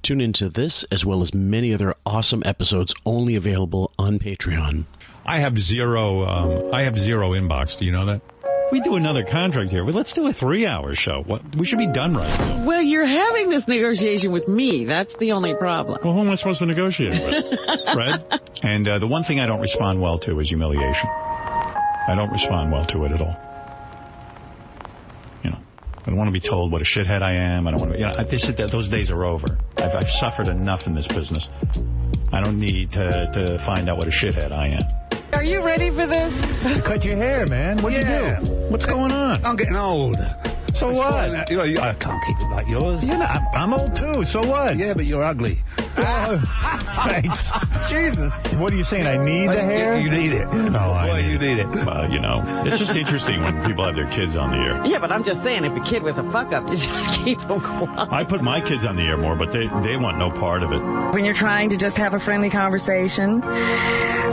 Tune into this as well as many other awesome episodes only available on Patreon. I have zero inbox. Do you know that? We do another contract here. Well, let's do a 3-hour show. We should be done right now. Well, you're having this negotiation with me. That's the only problem. Well, who am I supposed to negotiate with? Right? And the one thing I don't respond well to is humiliation. I don't respond well to it at all. I don't want to be told what a shithead I am. I don't want to. Those days are over. I've suffered enough in this business. I don't need to find out what a shithead I am. Are you ready for this? You cut your hair, man. What'd you do? What's going on? I'm getting old. So what? I can't keep it like yours. I'm old too. So what? Yeah, but you're ugly. Thanks. Jesus. What are you saying? I need the hair? You need it. No, you need it. It's just interesting when people have their kids on the air. Yeah, but I'm just saying, if a kid was a fuck-up, you just keep them quiet. I put my kids on the air more, but they want no part of it. When you're trying to just have a friendly conversation,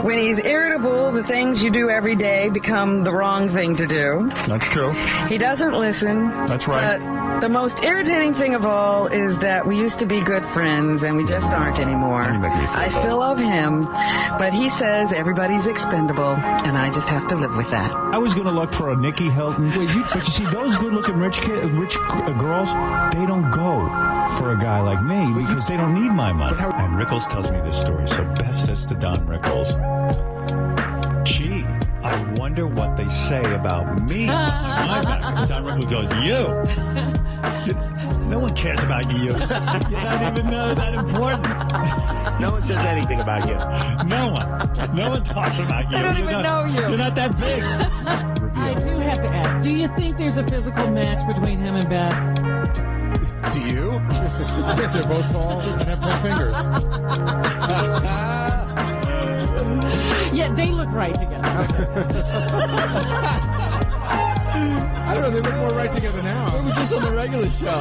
when he's irritable, the things you do every day become the wrong thing to do. That's true. He doesn't listen. That's right. But the most irritating thing of all is that we used to be good friends, and we just aren't anymore. I still love him, but he says everybody's expendable, and I just have to live with that. I was going to look for a Nikki Hilton. But you see, those good-looking rich girls, they don't go for a guy like me because they don't need my money. And Rickles tells me this story. So Beth says to Don Rickles, gee, I wonder what they say about me. Don Rickles goes, you. No one cares about you. You're not even that important. No one says anything about you. No one talks about you. I don't even know you. You're not that big. I do have to ask, do you think there's a physical match between him and Beth? Do you? I guess they're both tall and have 10 fingers. Yeah, they look right together. I don't know, they look more right together now. It was just on the regular show.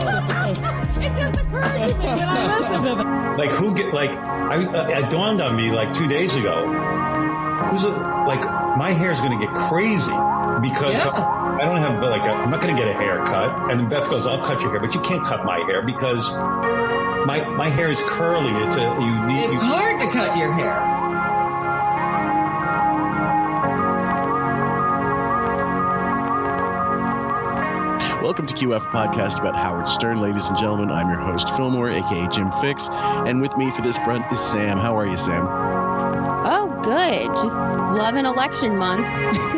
It just occurred to me that I listened to them. It dawned on me 2 days ago. My hair's going to get crazy because I don't have I'm not going to get a haircut. And then Beth goes, I'll cut your hair, but you can't cut my hair because my hair is curly. It's hard to cut your hair. Welcome to QF Podcast about Howard Stern, ladies and gentlemen. I'm your host, Fillmore, a.k.a. Jim Fix. And with me for this front is Sam. How are you, Sam? Oh, good. Just loving election month.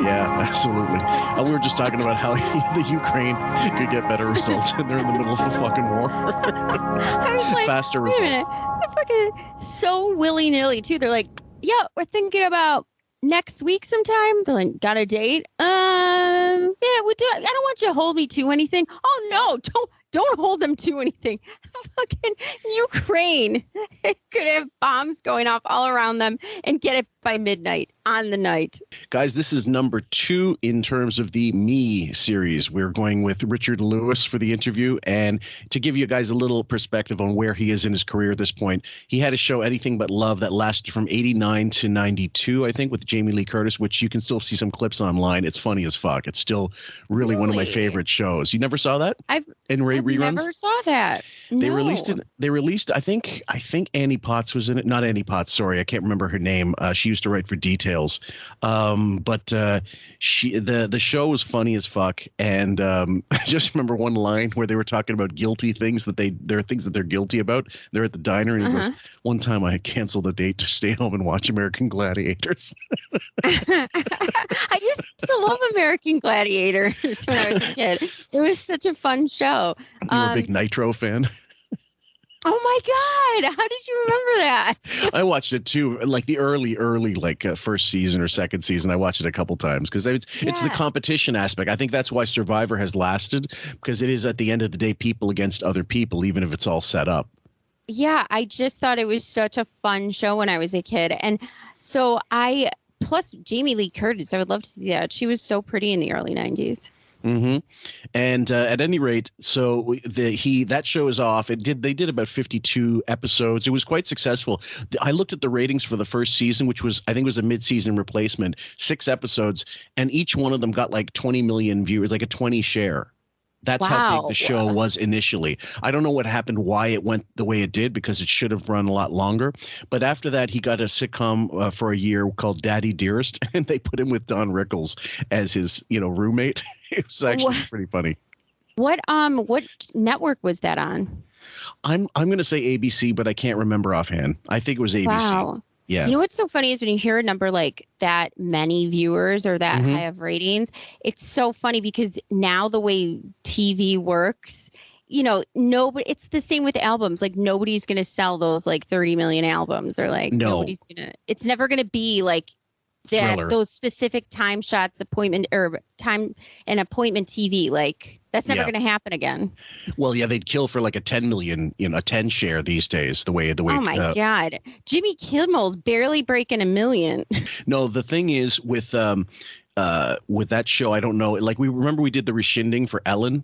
Yeah, absolutely. We were just talking about how the Ukraine could get better results, and they're in the middle of a fucking war. I was like, faster wait results. a minute. They're fucking so willy-nilly, too. They're like, yeah, we're thinking about next week sometime. They're like, got a date? Yeah, we do. I don't want you to hold me to anything. Oh, no, don't hold them to anything. Fucking Ukraine could have bombs going off all around them and get it by midnight on the night. Guys, this is number 2 in terms of the Me series. We're going with Richard Lewis for the interview. And to give you guys a little perspective on where he is in his career at this point, he had a show, Anything But Love, that lasted from 89 to 92, I think, with Jamie Lee Curtis, which you can still see some clips online. It's funny as fuck. It's still really one of my favorite shows. You never saw that? I've reruns? never saw that. They No. released it. They released, I think Annie Potts was in it. Not Annie Potts, sorry. I can't remember her name. She used to write for Details. But the show was funny as fuck. And I just remember one line where they were talking about guilty things there are things that they're guilty about. They're at the diner and he goes, one time I canceled a date to stay home and watch American Gladiators. I used to love American Gladiators when I was a kid. It was such a fun show. You were a big Nitro fan? Oh my God! How did you remember that? I watched it too, like the early first season or second season. I watched it a couple times because it's the competition aspect. I think that's why Survivor has lasted, because it is at the end of the day people against other people, even if it's all set up. Yeah, I just thought it was such a fun show when I was a kid, and so plus Jamie Lee Curtis. I would love to see that. She was so pretty in the early 90s. Mm-hmm. And at any rate, so that show is off. They did about 52 episodes. It was quite successful. I looked at the ratings for the first season, which was, I think, was a mid-season replacement. 6 episodes, and each one of them got like 20 million viewers, like a 20 share. That's how big the show was initially. I don't know what happened, why it went the way it did, because it should have run a lot longer. But after that, he got a sitcom for a year called Daddy Dearest, and they put him with Don Rickles as his, roommate. It was actually pretty funny. What network was that on? I'm going to say ABC, but I can't remember offhand. I think it was ABC. Wow. Yeah. You know what's so funny is when you hear a number like that many viewers or that high of ratings, it's so funny because now the way TV works, nobody, it's the same with albums. Like nobody's going to sell those like 30 million albums or like it's never going to be like that, those specific time shots, appointment TV. Like that's never going to happen again. Well, yeah, they'd kill for like a 10 million, a 10 share these days, the way. Oh my God. Jimmy Kimmel's barely breaking $1 million. No, the thing is with that show, I don't know, like we did the Reshinding for Ellen.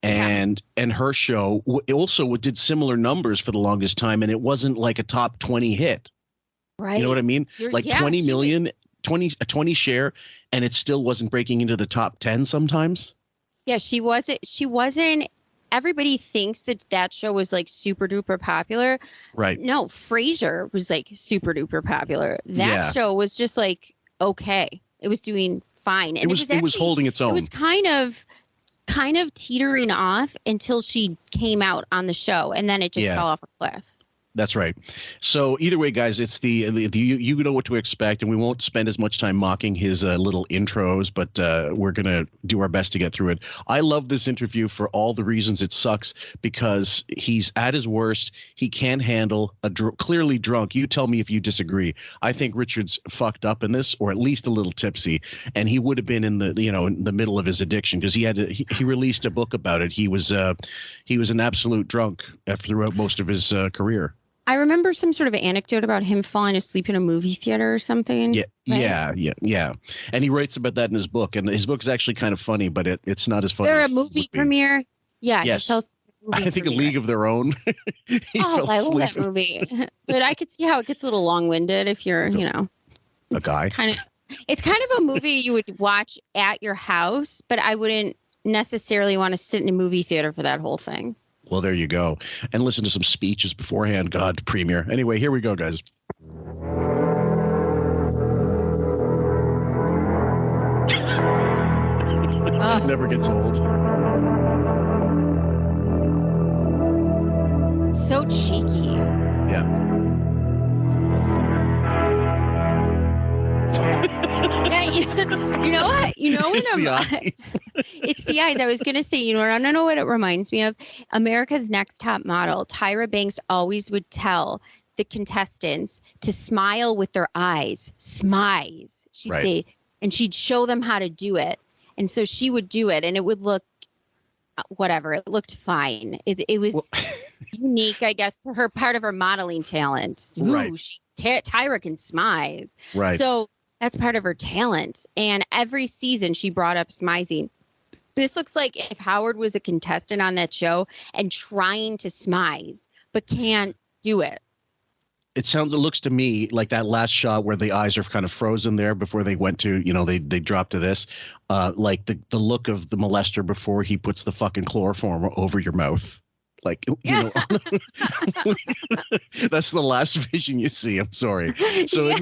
And her show also did similar numbers for the longest time, and it wasn't like a top 20 hit. Right. You know what I mean? 20 million, 20 share, and it still wasn't breaking into the top 10 sometimes. Yeah, she wasn't. Everybody thinks that show was like super duper popular. Right. No, Frasier was like super duper popular. That show was just like, okay. It was doing fine. And it was holding its own. It was kind of teetering off until she came out on the show, and then it just fell off a cliff. That's right. So either way, guys, it's the you know what to expect, and we won't spend as much time mocking his little intros, but we're going to do our best to get through it. I love this interview for all the reasons it sucks, because he's at his worst. He can't handle clearly drunk. You tell me if you disagree. I think Richard's fucked up in this, or at least a little tipsy, and he would have been in the in the middle of his addiction, because he released a book about it. He was an absolute drunk throughout most of his career. I remember some sort of anecdote about him falling asleep in a movie theater or something. Yeah, right? yeah. And he writes about that in his book. And his book is actually kind of funny, but it's not as funny. There a movie premiere? Yeah. Yes. I think A League of Their Own. I love that movie. But I could see how it gets a little long-winded if you're, a guy. It's kind of a movie you would watch at your house, but I wouldn't necessarily want to sit in a movie theater for that whole thing. Well, there you go. And listen to some speeches beforehand. God, premiere. Anyway, here we go, guys. Never gets old. So cheeky. Yeah. You know what? It's the eyes. It's the eyes. I was going to say, I don't know what it reminds me of. America's Next Top Model. Tyra Banks always would tell the contestants to smile with their eyes. Smize. She'd say, and she'd show them how to do it. And so she would do it, and it would look whatever. It looked fine. It was unique, I guess, to her, part of her modeling talent. Ooh, right. Tyra can smize. Right. So that's part of her talent. And every season she brought up smizing. This looks like if Howard was a contestant on that show and trying to smize, but can't do it. It looks to me like that last shot where the eyes are kind of frozen there before they went to, they dropped to this, like the look of the molester before he puts the fucking chloroform over your mouth. Like, that's the last vision you see. I'm sorry. So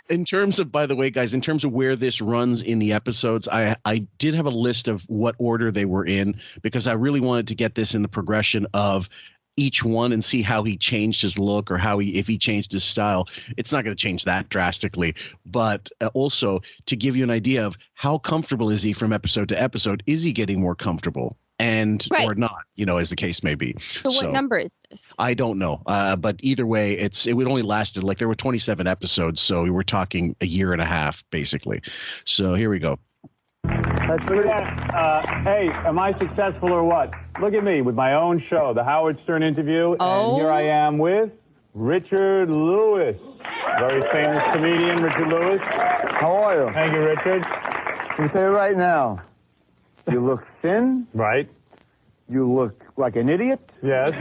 in terms of, by the way, guys, in terms of where this runs in the episodes, I did have a list of what order they were in, because I really wanted to get this in the progression of each one and see how he changed his look, or if he changed his style. It's not going to change that drastically, but also to give you an idea of how comfortable is he from episode to episode. Is he getting more comfortable? Or not, as the case may be. So what number is this? I don't know. But either way, it would only lasted, there were 27 episodes. So we were talking a year and a half, basically. So here we go. Let's look at it. Hey, am I successful or what? Look at me with my own show, The Howard Stern Interview. And here I am with Richard Lewis. Very famous comedian, Richard Lewis. How are you? Thank you, Richard. Can tell you right now. You look thin. Right. You look like an idiot. Yes.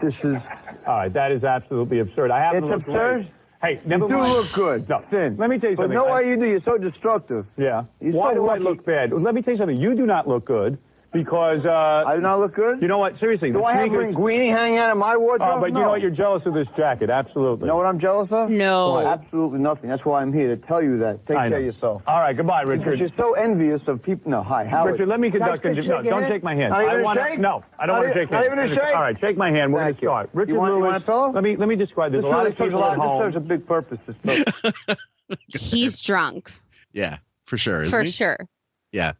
This is... All right, that is absolutely absurd. I happen It's to look absurd? great. Hey, never You mind. do look good. No, thin. let me tell you something. But know why you do? You're so destructive. Yeah. You're Why so do I lucky. look bad? Let me tell you something. You do not look good because... I do not look good? You know what? Seriously. Do the I have sneakers... linguini hanging out of my wardrobe? But you know what? You're jealous of this jacket. Absolutely. You know what I'm jealous of? No. Absolutely nothing. That's why I'm here, to tell you that. Take care of yourself. All right. Goodbye, Richard. Because you're so envious of people. No, hi, Howard. Richard, let me conduct... No, don't shake my hand. Not even I a wanna, shake? No, I don't want to shake Not hands. even a shake? All right, shake my hand. We're going to start. Richard you want Lewis. a pillow? Let me describe. There's This a lot of people at home. This serves a big purpose, this pillow. He's drunk. Yeah, for sure. For Isn't he? sure. Yeah.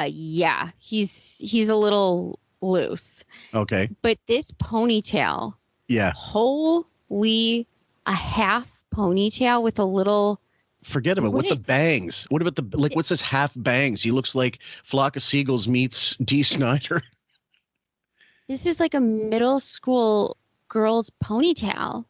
Yeah. He's a little loose. Okay. But this ponytail. Yeah. Holy, a half ponytail with a little. Forget about What the is- bangs. What about the what's this half bangs? He looks like Flock of Seagulls meets D. Snyder. This is like a middle school girl's ponytail.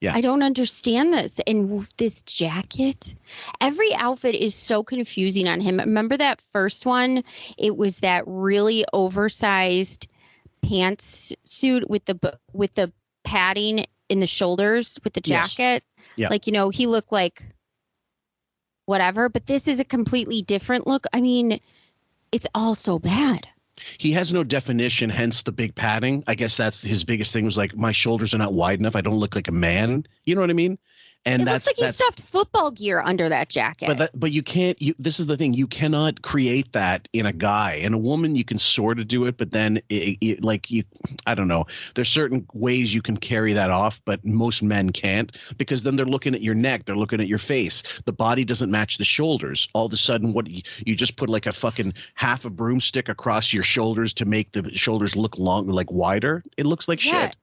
Yeah. I don't understand this. And this jacket, every outfit is so confusing on him. Remember that first one? It was that really oversized pants suit with the padding in the shoulders with the Yes. jacket. Yeah. Like, he look like whatever, but this is a completely different look. I mean, it's all so bad. He has no definition, hence the big padding. I guess that's his biggest thing, was like, my shoulders are not wide enough. I don't look like a man. You know what I mean? And It looks like he stuffed football gear under that jacket. But you can't. This is the thing. You cannot create that in a guy. In a woman, you can sort of do it, but then I don't know. There's certain ways you can carry that off, but most men can't, because then they're looking at your neck, they're looking at your face. The body doesn't match the shoulders. All of a sudden, what you just put like a fucking half a broomstick across your shoulders to make the shoulders look long, like wider. It looks like shit.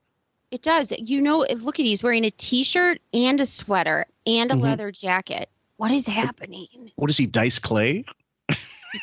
It does. Look at, he's wearing a t-shirt and a sweater and a leather jacket. What is happening? What is he, Dice Clay? I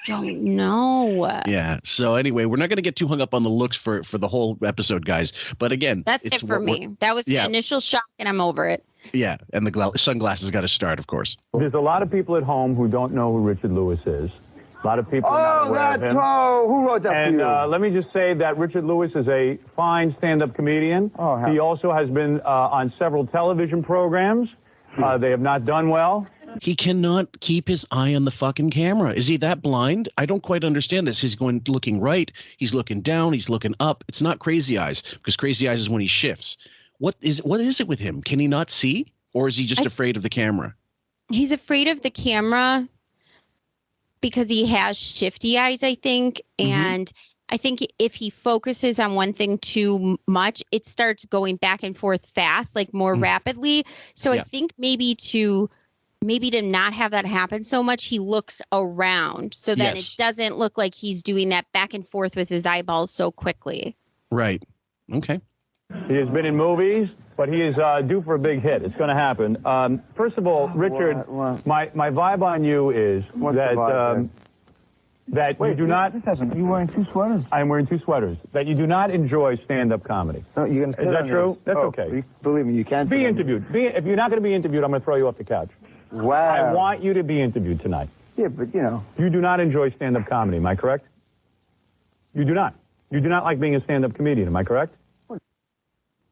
don't know. Yeah. So anyway, we're not going to get too hung up on the looks for the whole episode, guys. But again, That's it for me. That was the initial shock, and I'm over it. Yeah. And the sunglasses got to start, of course. There's a lot of people at home who don't know who Richard Lewis is. A lot of people are not aware of him. Who wrote that for you? And let me just say that Richard Lewis is a fine stand-up comedian. He also has been on several television programs. They have not done well. He cannot keep his eye on the fucking camera. Is he that blind? I don't quite understand this. He's looking right. He's looking down. He's looking up. It's not crazy eyes, because crazy eyes is when he shifts. What is it with him? Can he not see? Or is he just afraid of the camera? He's afraid of the camera because he has shifty eyes, I think. And I think if he focuses on one thing too much, it starts going back and forth fast, like more rapidly. So I think maybe to not have that happen so much, he looks around so that it doesn't look like he's doing that back and forth with his eyeballs so quickly. Right. Okay. He has been in movies, but he is due for a big hit. It's going to happen. First of all, Richard, my vibe on you is that you do not... You're wearing two sweaters. I'm wearing two sweaters. That you do not enjoy stand-up comedy. No, you're going to sit Is that on true? yours. That's okay. Believe me, you can't Be interviewed. If you're not going to be interviewed, I'm going to throw you off the couch. Wow. I want you to be interviewed tonight. Yeah, but You do not enjoy stand-up comedy, am I correct? You do not. You do not like being a stand-up comedian, am I correct?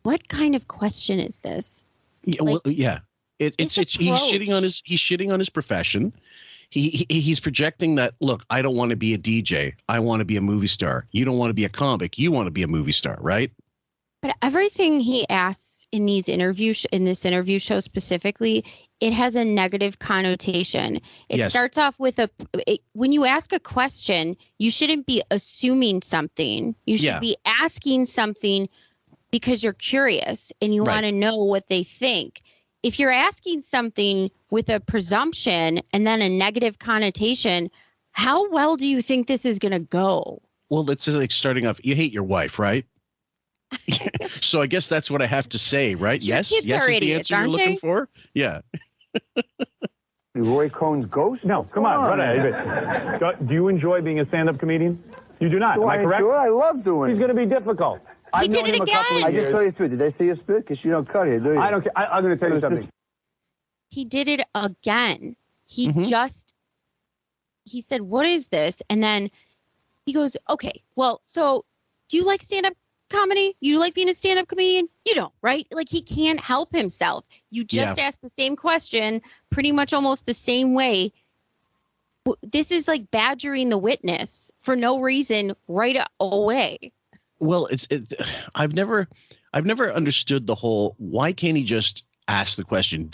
What kind of question is this? Yeah, He's shitting on his profession. He's projecting that, look, I don't want to be a DJ. I want to be a movie star. You don't want to be a comic. You want to be a movie star, right? But everything he asks in these interviews, in this interview show specifically, it has a negative connotation. It starts off with when you ask a question, you shouldn't be assuming something. You should be asking something because you're curious and you want to know what they think. If you're asking something with a presumption and then a negative connotation, how well do you think this is going to go? Well, it's like starting off, you hate your wife, right? So I guess that's what I have to say, right? Your Yes. kids Yes are is the idiots, answer you're aren't looking they? for? Yeah. Roy Cohn's ghost? No, come on. Do you enjoy being a stand-up comedian? You do not, am I correct? I love doing it. He's going to be difficult. He did it again. I just saw you spit. Did they see you spit? Because you don't cut here, do you? I don't care. I'm going to tell you something. He did it again. He said, what is this? And then he goes, okay, well, so do you like stand-up comedy? You like being a stand-up comedian? You don't, right? Like, he can't help himself. You just asked the same question pretty much almost the same way. This is like badgering the witness for no reason right away. Well, I've never understood the whole, why can't he just ask the question?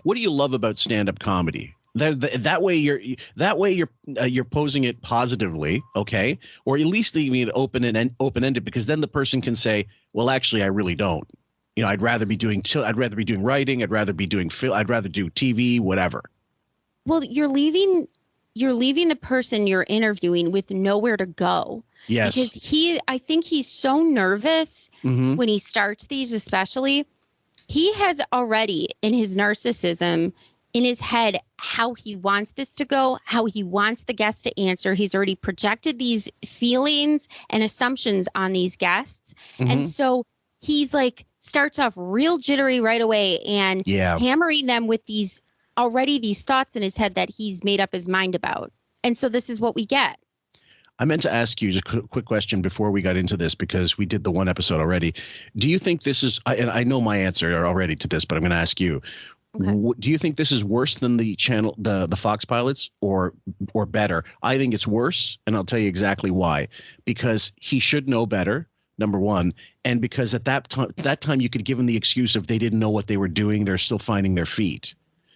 What do you love about stand-up comedy? That way you're posing it positively, okay? Or at least leaving it open-ended, because then the person can say, well, actually, I really don't. You know, I'd rather be doing writing, I'd rather do TV, whatever. Well, you're leaving the person you're interviewing with nowhere to go. Yes. Because I think he's so nervous when he starts these, especially. He has already, in his narcissism, in his head, how he wants this to go, how he wants the guest to answer. He's already projected these feelings and assumptions on these guests. And so he's like, starts off real jittery right away and hammering them with these thoughts in his head that he's made up his mind about. And so this is what we get. I meant to ask you just a quick question before we got into this, because we did the one episode already. Do you think this is, and I know my answer already to this, but I'm going to ask you, do you think this is worse than the Fox pilots, or better? I think it's worse, and I'll tell you exactly why. Because he should know better, number one, and because at that time you could give him the excuse of they didn't know what they were doing, they're still finding their feet.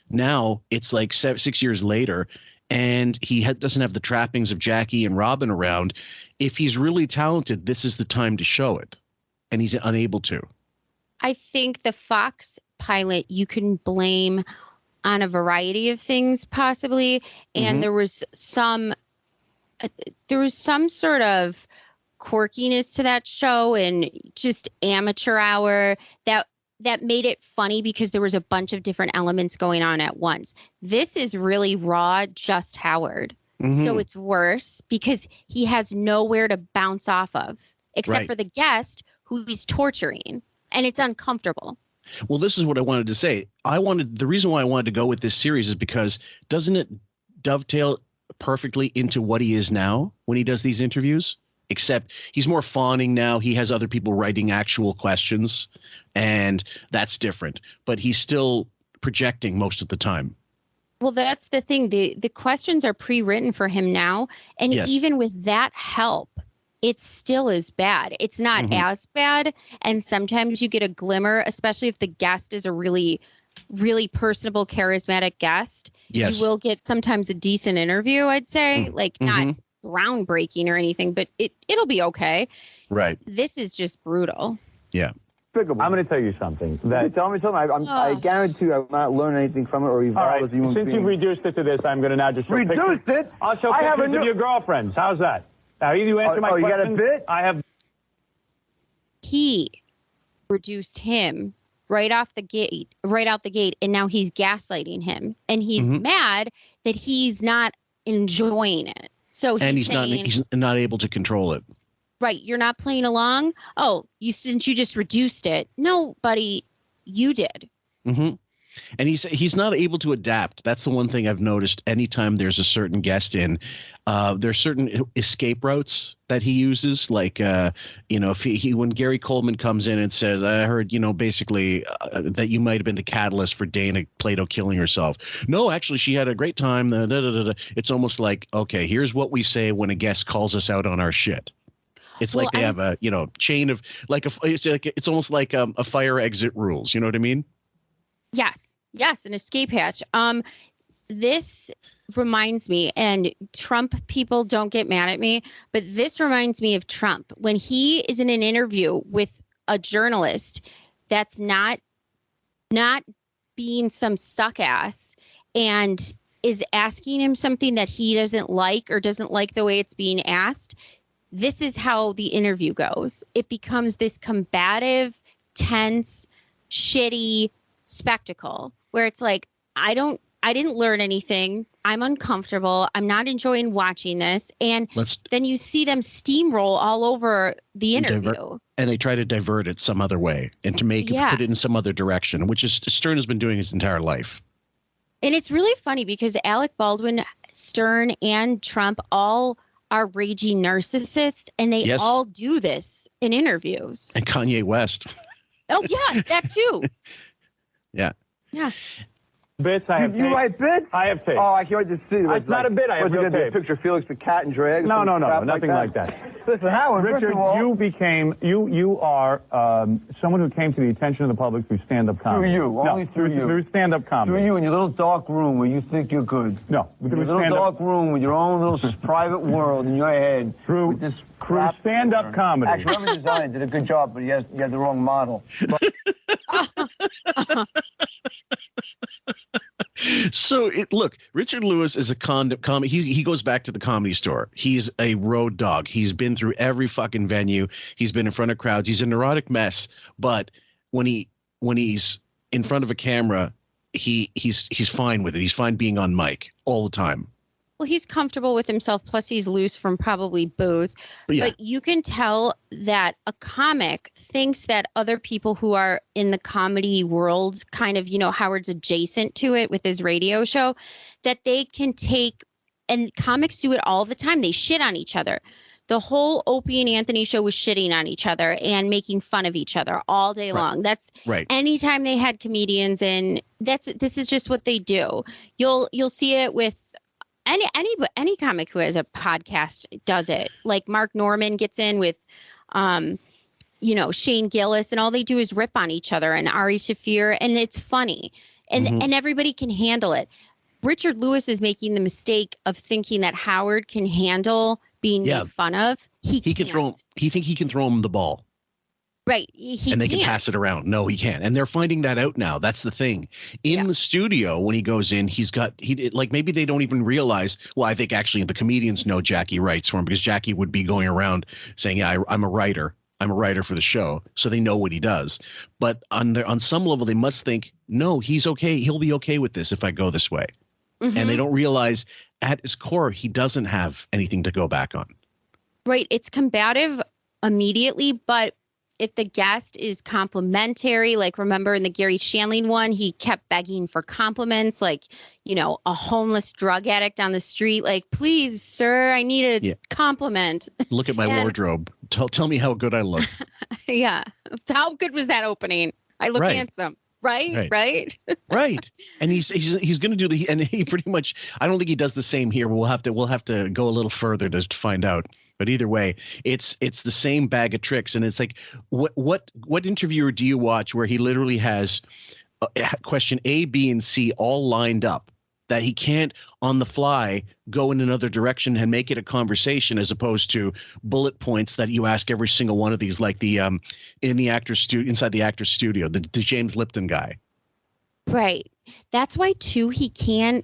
Now it's like 6 years later, and he doesn't have the trappings of Jackie and Robin around. If he's really talented, this is the time to show it, and he's unable to. I think the Fox pilot you can blame on a variety of things, possibly, and there was some sort of quirkiness to that show and just amateur hour that made it funny because there was a bunch of different elements going on at once. This is really raw, just Howard. So it's worse because he has nowhere to bounce off of except for the guest who he's torturing, and it's uncomfortable. Well, this is what I wanted to say. The reason why I wanted to go with this series is because doesn't it dovetail perfectly into what he is now when he does these interviews? Except he's more fawning now. He has other people writing actual questions, and that's different. But he's still projecting most of the time. Well, that's the thing. The questions are pre-written for him now, and even with that help, it still is bad. It's not as bad, and sometimes you get a glimmer, especially if the guest is a really, really personable, charismatic guest. Yes. You will get sometimes a decent interview, I'd say, like not groundbreaking or anything, but it'll be okay. Right. This is just brutal. Yeah. I'm going to tell you something. Tell me something. I guarantee you I will not learn anything from it or evolve as a human being. Since you've reduced it to this, I'm going to now just show pictures. I'll show pictures of your girlfriends. How's that? Now, either you answer my questions. You got a bit? I have. He reduced him right out the gate, and now he's gaslighting him, and he's mad that he's not enjoying it. So he's not able to control it. Right, you're not playing along. Oh, since you just reduced it. No, buddy, you did. And he's not able to adapt. That's the one thing I've noticed. Anytime there's a certain guest in, there's certain escape routes that he uses. Like, if when Gary Coleman comes in and says, "I heard, basically that you might have been the catalyst for Dana Plato killing herself." No, actually, she had a great time. It's almost like, okay, here's what we say when a guest calls us out on our shit. It's like they have a chain of it's almost like a fire exit rules. You know what I mean? Yes, an escape hatch. This reminds me, and Trump people don't get mad at me, but this reminds me of Trump when he is in an interview with a journalist that's not being some suck ass and is asking him something that he doesn't like or doesn't like the way it's being asked. This is how the interview goes. It becomes this combative, tense, shitty spectacle where it's like, I didn't learn anything. I'm uncomfortable. I'm not enjoying watching this. And then you see them steamroll all over the interview. And they try to divert it some other way and to put it in some other direction, which is Stern has been doing his entire life. And it's really funny because Alec Baldwin, Stern, and Trump all are raging narcissists, and they all do this in interviews. And Kanye West. Oh yeah, that too. Yeah. Yeah. Bits, I have You write bits? I have tape. Oh, I can't wait to see. It's not a bit, I have real tape. Picture Felix the cat and drags? No, nothing like that. Listen, Howard, Richard, you are someone who came to the attention of the public through stand-up comedy. Only through you. Through stand-up comedy. Through you in your little dark room where you think you're good. No, through your little dark room with your own little private world in your head. Through stand-up comedy. Actually, whoever designed it did a good job, but you had the wrong model. So look, Richard Lewis is a comedy. He goes back to the Comedy Store. He's a road dog. He's been through every fucking venue. He's been in front of crowds. He's a neurotic mess. But when he's in front of a camera, he's fine with it. He's fine being on mic all the time. Well, he's comfortable with himself. Plus, he's loose from probably booze. But you can tell that a comic thinks that other people who are in the comedy world, kind of, Howard's adjacent to it with his radio show, that they can take, and comics do it all the time. They shit on each other. The whole Opie and Anthony show was shitting on each other and making fun of each other all day long. That's right. Anytime they had comedians in, this is just what they do. You'll see it with any comic who has a podcast does it. Like Mark Norman gets in with, Shane Gillis, and all they do is rip on each other, and Ari Shaffir, and it's funny, and everybody can handle it. Richard Lewis is making the mistake of thinking that Howard can handle being made fun of. He can throw. He think he can throw him the ball. Right. And they can pass it around. No, he can't. And they're finding that out now. That's the thing. In the studio, when he goes in, maybe they don't even realize. Well, I think actually the comedians know Jackie writes for him, because Jackie would be going around saying, yeah, I'm a writer. I'm a writer for the show. So they know what he does. But on some level, they must think, no, he's okay. He'll be okay with this if I go this way. Mm-hmm. And they don't realize at his core, he doesn't have anything to go back on. Right. It's combative immediately, but if the guest is complimentary, like remember in the Gary Shandling one, he kept begging for compliments, like, a homeless drug addict on the street, like, please, sir, I need a compliment. Look at my wardrobe. Tell me how good I look. Yeah. How good was that opening? I look handsome. Right. Right. And he's going to do and he pretty much, I don't think he does the same here. We'll have to go a little further to find out. But either way, it's the same bag of tricks. And it's like, what interviewer do you watch where he literally has question A, B, and C all lined up, that he can't on the fly go in another direction and make it a conversation, as opposed to bullet points that you ask every single one of these, like the inside the actor's studio, the James Lipton guy. Right. That's why too he can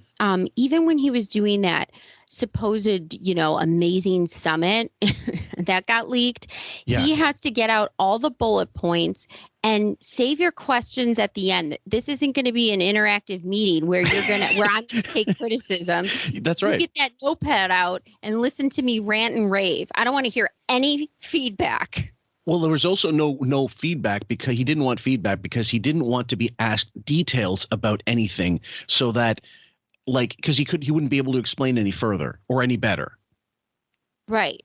even when he was doing that supposed, amazing summit that got leaked. Yeah. He has to get out all the bullet points and save your questions at the end. This isn't going to be an interactive meeting where where I'm going to take criticism. That's right. You get that notepad out and listen to me rant and rave. I don't want to hear any feedback. Well, there was also no feedback, because he didn't want feedback because he didn't want to be asked details about anything, so that because he wouldn't be able to explain any further or any better. Right.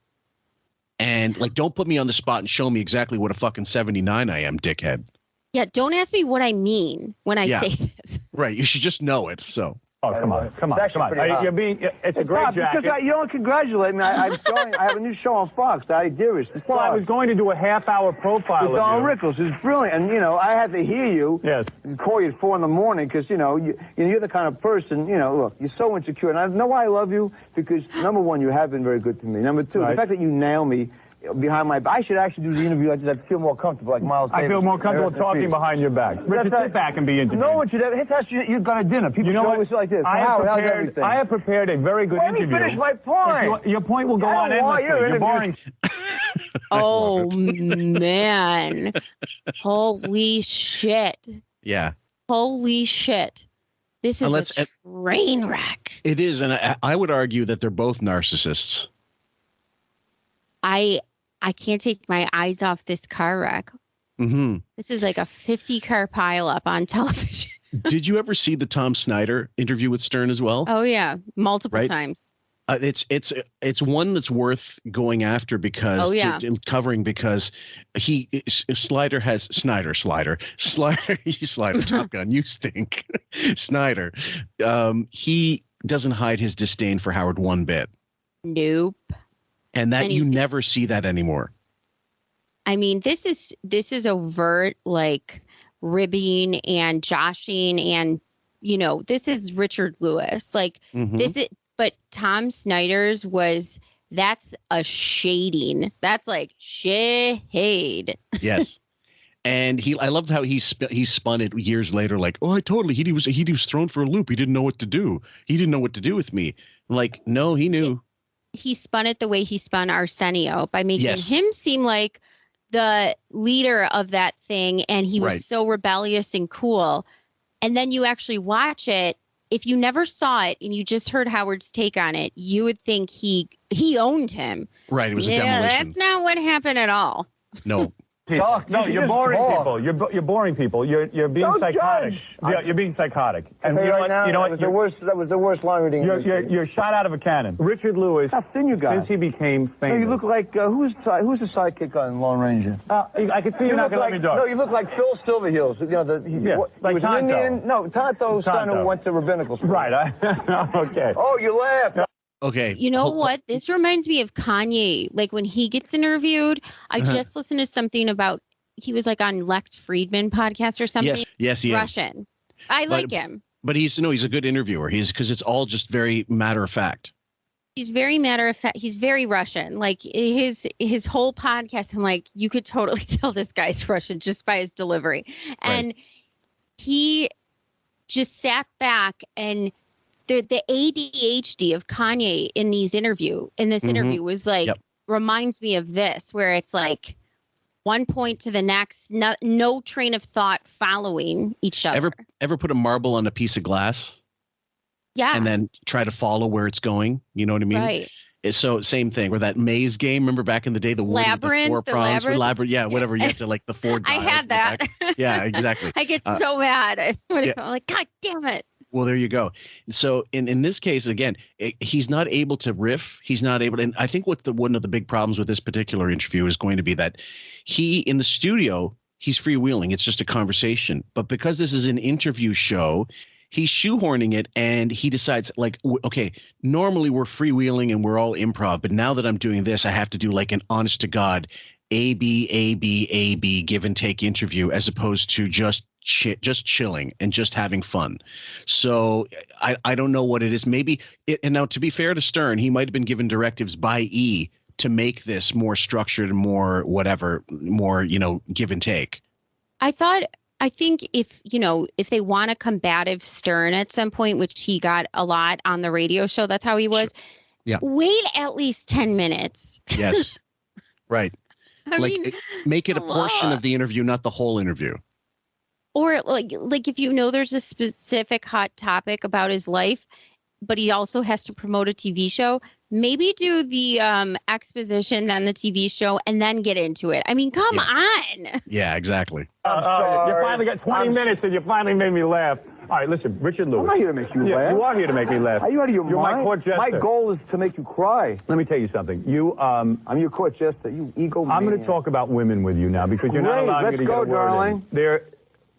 And don't put me on the spot and show me exactly what a fucking 79 I am, dickhead. Yeah. Don't ask me what I mean when I say this. Right. You should just know it. So. Oh, come on. It's a great jacket. Because you don't congratulate me. I have a new show on Fox, Daddy Dearest. Well, I was going to do a half-hour profile with Don Rickles. It's brilliant. And, I had to hear you. Yes. Call you at 4 a.m. because, you're the kind of person, look, you're so insecure. And I know why I love you, because, number one, you have been very good to me. Number two, the fact that you nail me behind my back. I should actually do the interview like this. I feel more comfortable, like Miles Davis. I feel more comfortable talking behind your back. Richard, sit back and be interviewed. No one should ever. His house, you've got a dinner. People should always like this. I have prepared a very good interview. Let me finish my point. Your point will go on endlessly. You're boring. Oh, man. Holy shit. Yeah. Holy shit. This is a train wreck. It is. And I would argue that they're both narcissists. I can't take my eyes off this car wreck. Mm-hmm. This is like a 50-car pileup on television. Did you ever see the Tom Snyder interview with Stern as well? Oh, yeah. Multiple times. It's one that's worth going after because covering because Slider Top Gun, you stink. Snyder, he doesn't hide his disdain for Howard one bit. Nope. And that you never see that anymore. I mean, this is overt, like ribbing and joshing, and this is Richard Lewis. Like this is. But Tom Snyder's that's a shading. That's like shade. Yes. And I loved how he spun it years later, like, oh, he was thrown for a loop. He didn't know what to do. He didn't know what to do with me. Like, no, he knew. He spun it the way he spun Arsenio by making him seem like the leader of that thing. And he was so rebellious and cool. And then you actually watch it. If you never saw it and you just heard Howard's take on it, you would think he owned him. Right. It was a demolition. That's not what happened at all. No. No, you're boring people. You're boring people. You're being psychotic. You're being psychotic. And you know what? That was the worst line reading. You're shot out of a cannon. Richard Lewis. How thin you got. Since he became famous. No, you look like who's the sidekick on Lone Ranger? I can see you're not going to let me talk. No, you look like Phil Silverheels. Like was Tonto. Indian. No, Tonto's son who went to rabbinical school. Right. Okay. Oh, you laughed. Okay. You know what? This reminds me of Kanye. Like when he gets interviewed, I just listened to something about, he was like on Lex Friedman podcast or something. Yes, he Russian. is. I like him. But he's a good interviewer. Because it's all just very matter of fact. He's very matter of fact. He's very Russian. Like his whole podcast, I'm like, you could totally tell this guy's Russian just by his delivery. And he just sat back, and the ADHD of Kanye in this interview was like, reminds me of this, where it's like one point to the next, no train of thought following each other. Ever put a marble on a piece of glass? Yeah. And then try to follow where it's going. You know what I mean? Right. So same thing. Or that maze game. Remember back in the day, the labyrinth, four prongs, labyrinth. Yeah, whatever. You had to like the four dials. I had that. Yeah, exactly. I get so mad. I'm like, God damn it. Well, there you go. So in this case, again, he's not able to riff. He's not able to. And I think one of the big problems with this particular interview is going to be that he, in the studio, he's freewheeling. It's just a conversation. But because this is an interview show, he's shoehorning it, and he decides, like, okay, normally we're freewheeling and we're all improv. But now that I'm doing this, I have to do like an honest to God A-B, give and take interview, as opposed to just chilling and just having fun. So I don't know what it is. Maybe and now, to be fair to Stern, he might have been given directives by E to make this more structured and more whatever, more, give and take. I think if they want a combative Stern at some point, which he got a lot on the radio show, that's how he was. Sure. Yeah. Wait at least 10 minutes. Yes. Right. Make it a portion of the interview, not the whole interview. Or like if there's a specific hot topic about his life, but he also has to promote a TV show, maybe do the exposition, then the TV show, and then get into it. I mean, come on. Yeah, exactly. I'm sorry. You finally got 20 minutes, and you finally made me laugh. All right, listen, Richard Lewis. I'm not here to make you laugh. You are here to make me laugh. Are you out of your You're mind? my court jester. My goal is to make you cry. Let me tell you something. I'm your court jester. You ego man. I'm going to talk about women with you now, because you're not allowing me to get a word in.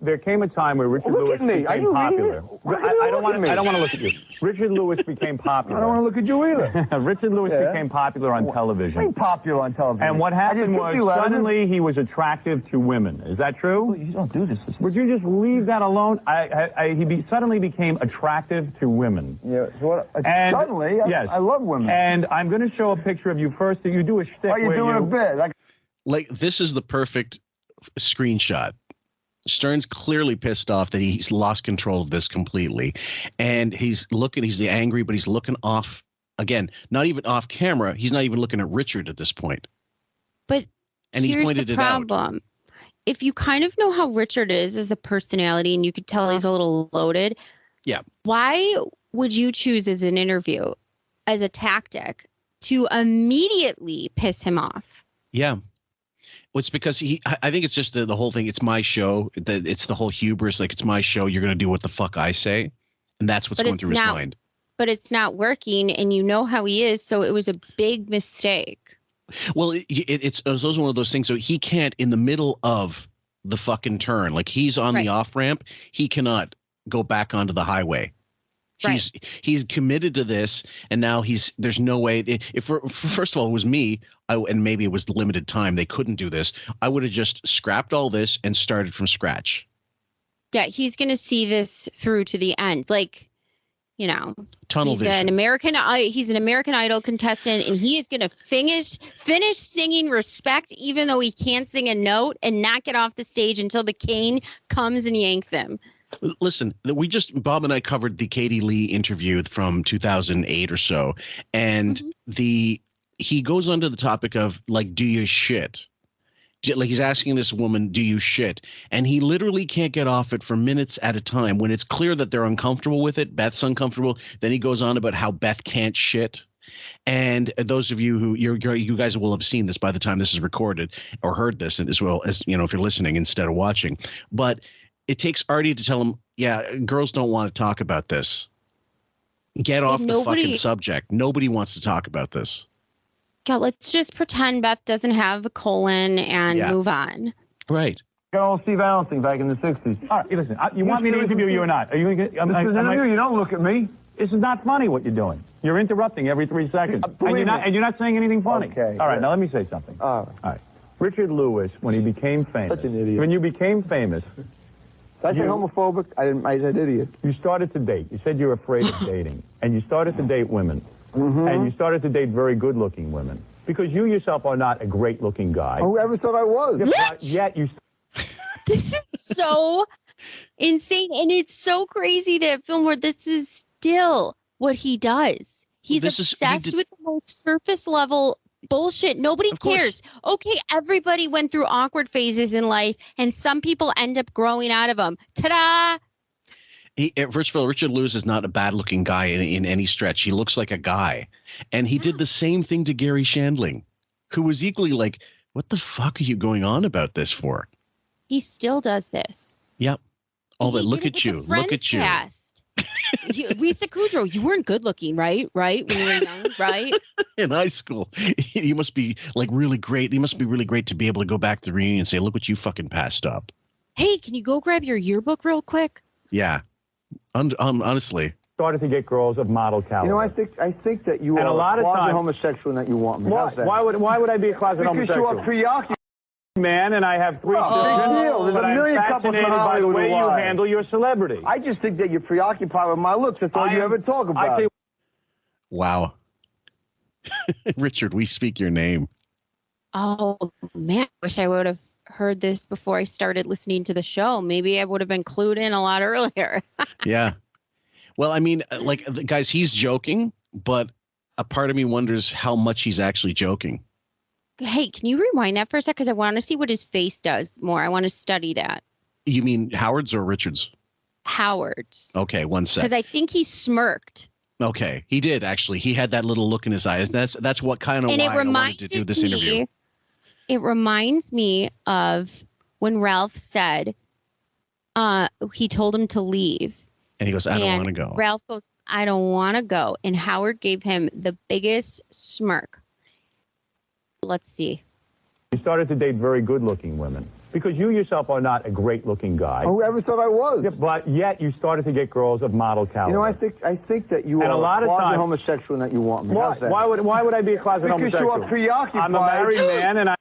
There came a time where Richard Lewis became popular. I don't want to look at you. Richard Lewis became popular. I don't want to look at you either. Richard Lewis became popular on television. Became popular on television. And what happened was suddenly he was attractive to women. Is that true? Well, you don't do this. Would you just leave that alone? He suddenly became attractive to women. Yeah. Suddenly? Yes. I love women. And I'm going to show a picture of you first. You do a shtick. Are you doing a bit? Like, this is the perfect screenshot. Stern's clearly pissed off that he's lost control of this completely. And he's angry, but he's looking off, again, not even off camera. He's not even looking at Richard at this point. But here's the problem. If you kind of know how Richard is as a personality, and you could tell he's a little loaded. Yeah. Why would you choose as an interview, as a tactic, to immediately piss him off? Yeah. Well, it's because I think it's just the whole thing. It's my show. It's the whole hubris. Like, it's my show. You're going to do what the fuck I say. And that's what's going through his mind. but it's not working, and you know how he is, so it was a big mistake. Well, it's also one of those things. So he can't, in the middle of the fucking turn, like he's on the off ramp, he cannot go back onto the highway. He's committed to this, and now there's no way. If first of all, it was me, and maybe it was limited time, they couldn't do this. I would have just scrapped all this and started from scratch. Yeah, he's gonna see this through to the end, like, you know, tunnel vision. He's an American Idol contestant, and he is gonna finish singing Respect, even though he can't sing a note, and not get off the stage until the cane comes and yanks him. Listen, Bob and I covered the Katie Lee interview from 2008 or so, and he goes onto the topic of, like, do you shit? Like, he's asking this woman, do you shit? And he literally can't get off it for minutes at a time. When it's clear that they're uncomfortable with it, Beth's uncomfortable, then he goes on about how Beth can't shit. And those of you who you guys will have seen this by the time this is recorded, or heard this, as well as, you know, if you're listening instead of watching. But it takes Artie to tell him, yeah, girls don't want to talk about this. Get off the fucking subject. Nobody wants to talk about this. Yeah, let's just pretend Beth doesn't have a colon and move on. Right. Got old Steve Allen thing back in the 60s. All right, listen, you want me to interview you or not? Are you? This is an interview. You don't look at me. This is not funny what you're doing. You're interrupting every 3 seconds. And you're not saying anything funny. Okay. All right, now let me say something. All right. Richard Lewis, when he became famous. Such an idiot. When you became famous. Did I say homophobic? I said idiot. You started to date. You said you're afraid of dating. And you started to date women. And you started to date very good-looking women. Because you yourself are not a great-looking guy. Whoever said I was? Yet you... This is so insane, and it's so crazy that Fillmore, this is still what he does. He's obsessed with the most surface-level bullshit. Nobody cares. Okay, everybody went through awkward phases in life, and some people end up growing out of them. Ta-da! First of all, Richard Lewis is not a bad-looking guy in any stretch. He looks like a guy. And he did the same thing to Gary Shandling, who was equally like, what the fuck are you going on about this for? He still does this. Yep. All that, look at you. Look at you. Lisa Kudrow, you weren't good looking, right? Right? When you were young, right? In high school. You must be like really great. You must be really great to be able to go back to the reunion and say, look what you fucking passed up. Hey, can you go grab your yearbook real quick? Yeah. Honestly. Started to get girls of model caliber. You know, I think that you and are a lot of closet times, homosexual and that you want me. Why would I be a closet homosexual? Because you are preoccupied. Man, and I have 3 children. Big deal. There's a million couples in Hollywood by the way who you lie. handle your celebrity. I just think that you're preoccupied with my looks. That's all you ever talk about. Wow. Richard, we speak your name. Oh, man. I wish I would have heard this before I started listening to the show. Maybe I would have been clued in a lot earlier. Yeah. Well, I mean, like, guys, he's joking, but a part of me wonders how much he's actually joking. Hey, can you rewind that for a sec? Because I want to see what his face does more. I want to study that. You mean Howard's or Richard's? Howard's. Okay, one sec. Because I think he smirked. Okay, he did actually. He had that little look in his eyes. That's what kind of why I wanted to do this interview. It reminds me of when Ralph said he told him to leave. And he goes, I don't want to go. Ralph goes, I don't want to go. And Howard gave him the biggest smirk. Let's see. You started to date very good-looking women. Because you yourself are not a great-looking guy. Whoever said I was? Yeah, but yet you started to get girls of model caliber. You know, I think that you and are a lot of closet times, homosexual and that you want me. Why would I be a closet homosexual? Because you are preoccupied. I'm a married man, and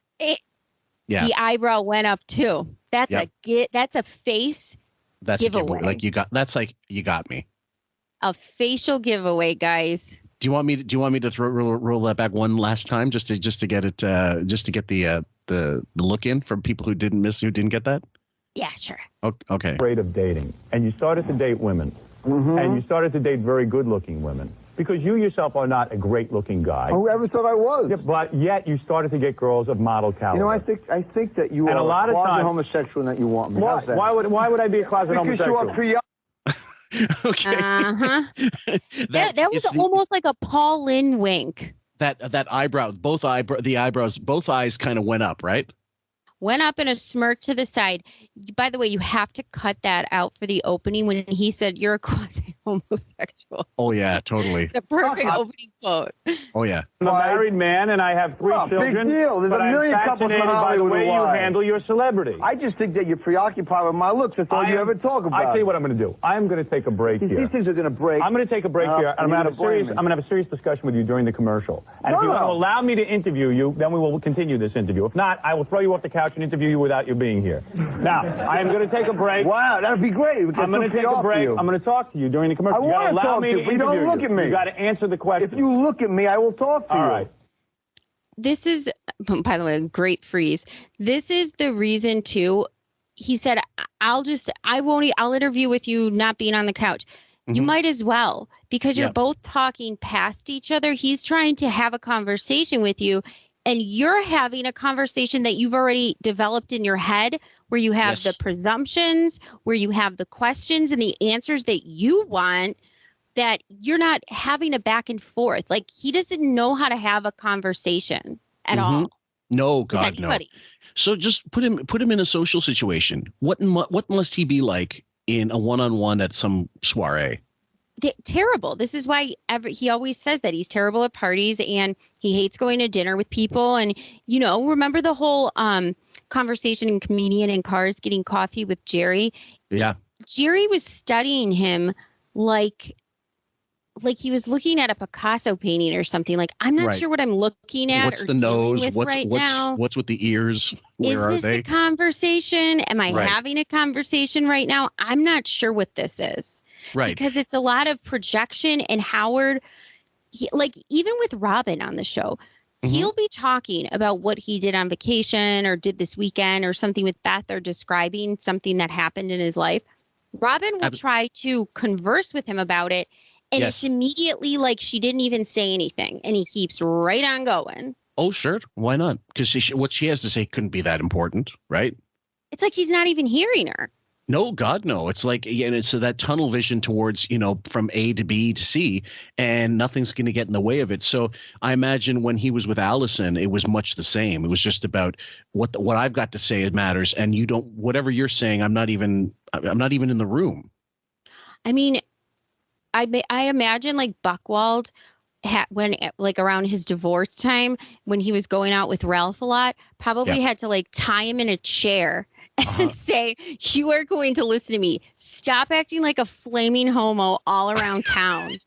the eyebrow went up too. That's a face giveaway. Like you got me. A facial giveaway, guys. Do you want me to roll that back one last time just to get it just to get the look in from people who didn't get that? Yeah, sure. Okay. Afraid of dating, and you started to date women, and you started to date very good-looking women. Because you yourself are not a great-looking guy. Whoever said I was? Yeah, but yet you started to get girls of model caliber. You know, I think that you and are a lot of closet times, homosexual and that you want me. Why would I be a closet homosexual? Because you are Okay. that was almost like a Paul Lynde wink. That eyebrow, the eyebrows, both eyes kind of went up, right? Went up in a smirk to the side. By the way, you have to cut that out for the opening when he said you're a closet. homosexual. Oh yeah, totally. The perfect opening quote. Oh yeah. I'm a married man and I have 3 children. Big deal. There's but a million I'm couples in fascinated by the Hollywood way who you lie. handle your celebrity. I just think that you're preoccupied with my looks. That's all you ever talk about. I tell you what I'm going to do. I'm going to take a break here. These things are going to break. I'm going to take a break here, and I'm going to have a serious discussion with you during the commercial. And if you want to allow me to interview you, then we will continue this interview. If not, I will throw you off the couch and interview you without you being here. Now, I am going to take a break. Wow, that would be great. I'm going to take a break. I'm going to talk to you during the commercial. I want to talk to you, but you don't look at me. You got to answer the question. If you look at me, I will talk to you. All right. This is, by the way, a great freeze. This is the reason too. He said, I'll interview with you not being on the couch. You might as well, because you're both talking past each other. He's trying to have a conversation with you, and you're having a conversation that you've already developed in your head, where you have the presumptions, where you have the questions and the answers that you want, that you're not having a back and forth. Like, he doesn't know how to have a conversation at all. No, God, no. So just put him in a social situation. What must he be like in a one-on-one at some soiree? Terrible. This is why he always says that he's terrible at parties and he hates going to dinner with people. And, remember the whole conversation in Comedian in Cars getting coffee with Jerry? Yeah. Jerry was studying him like he was looking at a Picasso painting or something. Like, I'm not sure what I'm looking at. What's the nose? What's with the ears? Where are they? Is this a conversation? Am I having a conversation right now? I'm not sure what this is. Right. Because it's a lot of projection, and Howard, even with Robin on the show, he'll be talking about what he did on vacation or did this weekend or something with Beth, or describing something that happened in his life. Robin will try to converse with him about it. And it's immediately like she didn't even say anything. And he keeps right on going. Oh, sure. Why not? Because what she has to say couldn't be that important, right? It's like he's not even hearing her. No, God, no. It's like, so that tunnel vision towards, from A to B to C, and nothing's going to get in the way of it. So I imagine when he was with Allison, it was much the same. It was just about what I've got to say matters. And whatever you're saying, I'm not even in the room. I mean, I imagine like Buchwald when around his divorce time, when he was going out with Ralph a lot, probably had to tie him in a chair and say, you are going to listen to me. Stop acting like a flaming homo all around town.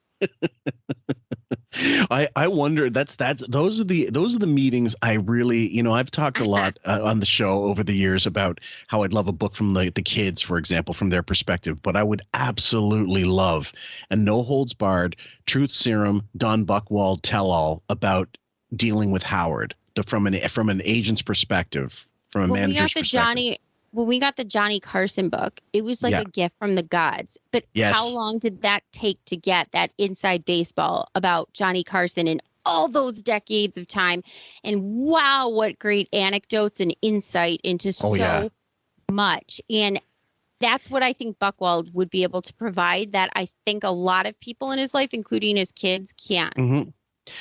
I wonder, those are the meetings I really, I've talked a lot on the show over the years about how I'd love a book from the kids, for example, from their perspective, but I would absolutely love a no holds barred truth serum, Don Buchwald tell all about dealing with Howard from an agent's perspective, from a manager's perspective. When we got the Johnny Carson book, it was like a gift from the gods. But how long did that take to get that inside baseball about Johnny Carson and all those decades of time? And wow, what great anecdotes and insight into so much. And that's what I think Buchwald would be able to provide, that I think a lot of people in his life, including his kids, can't. Mm-hmm.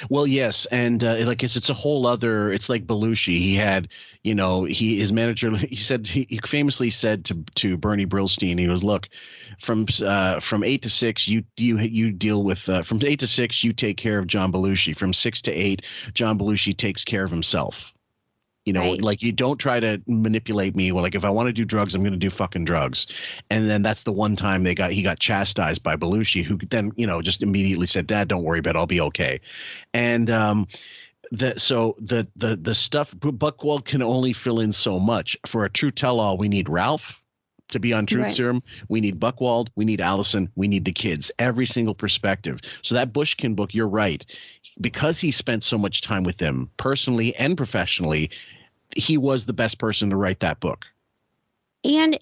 Well, yes, and it's a whole other. It's like Belushi. He had, his manager. He famously said to Bernie Brillstein, he goes, "Look, from 8 to 6, you deal with from 8 to 6, you take care of John Belushi. From 6 to 8, John Belushi takes care of himself." Like, you don't try to manipulate me. Well, like, if I want to do drugs, I'm going to do fucking drugs. And then that's the one time he got chastised by Belushi, who then, just immediately said, "Dad, don't worry about it. I'll be okay." And the stuff, Buchwald can only fill in so much. For a true tell-all, we need Ralph to be on Truth Serum. We need Buchwald. We need Allison. We need the kids. Every single perspective. So that Bushkin book, you're right. Because he spent so much time with them personally and professionally, he was the best person to write that book. And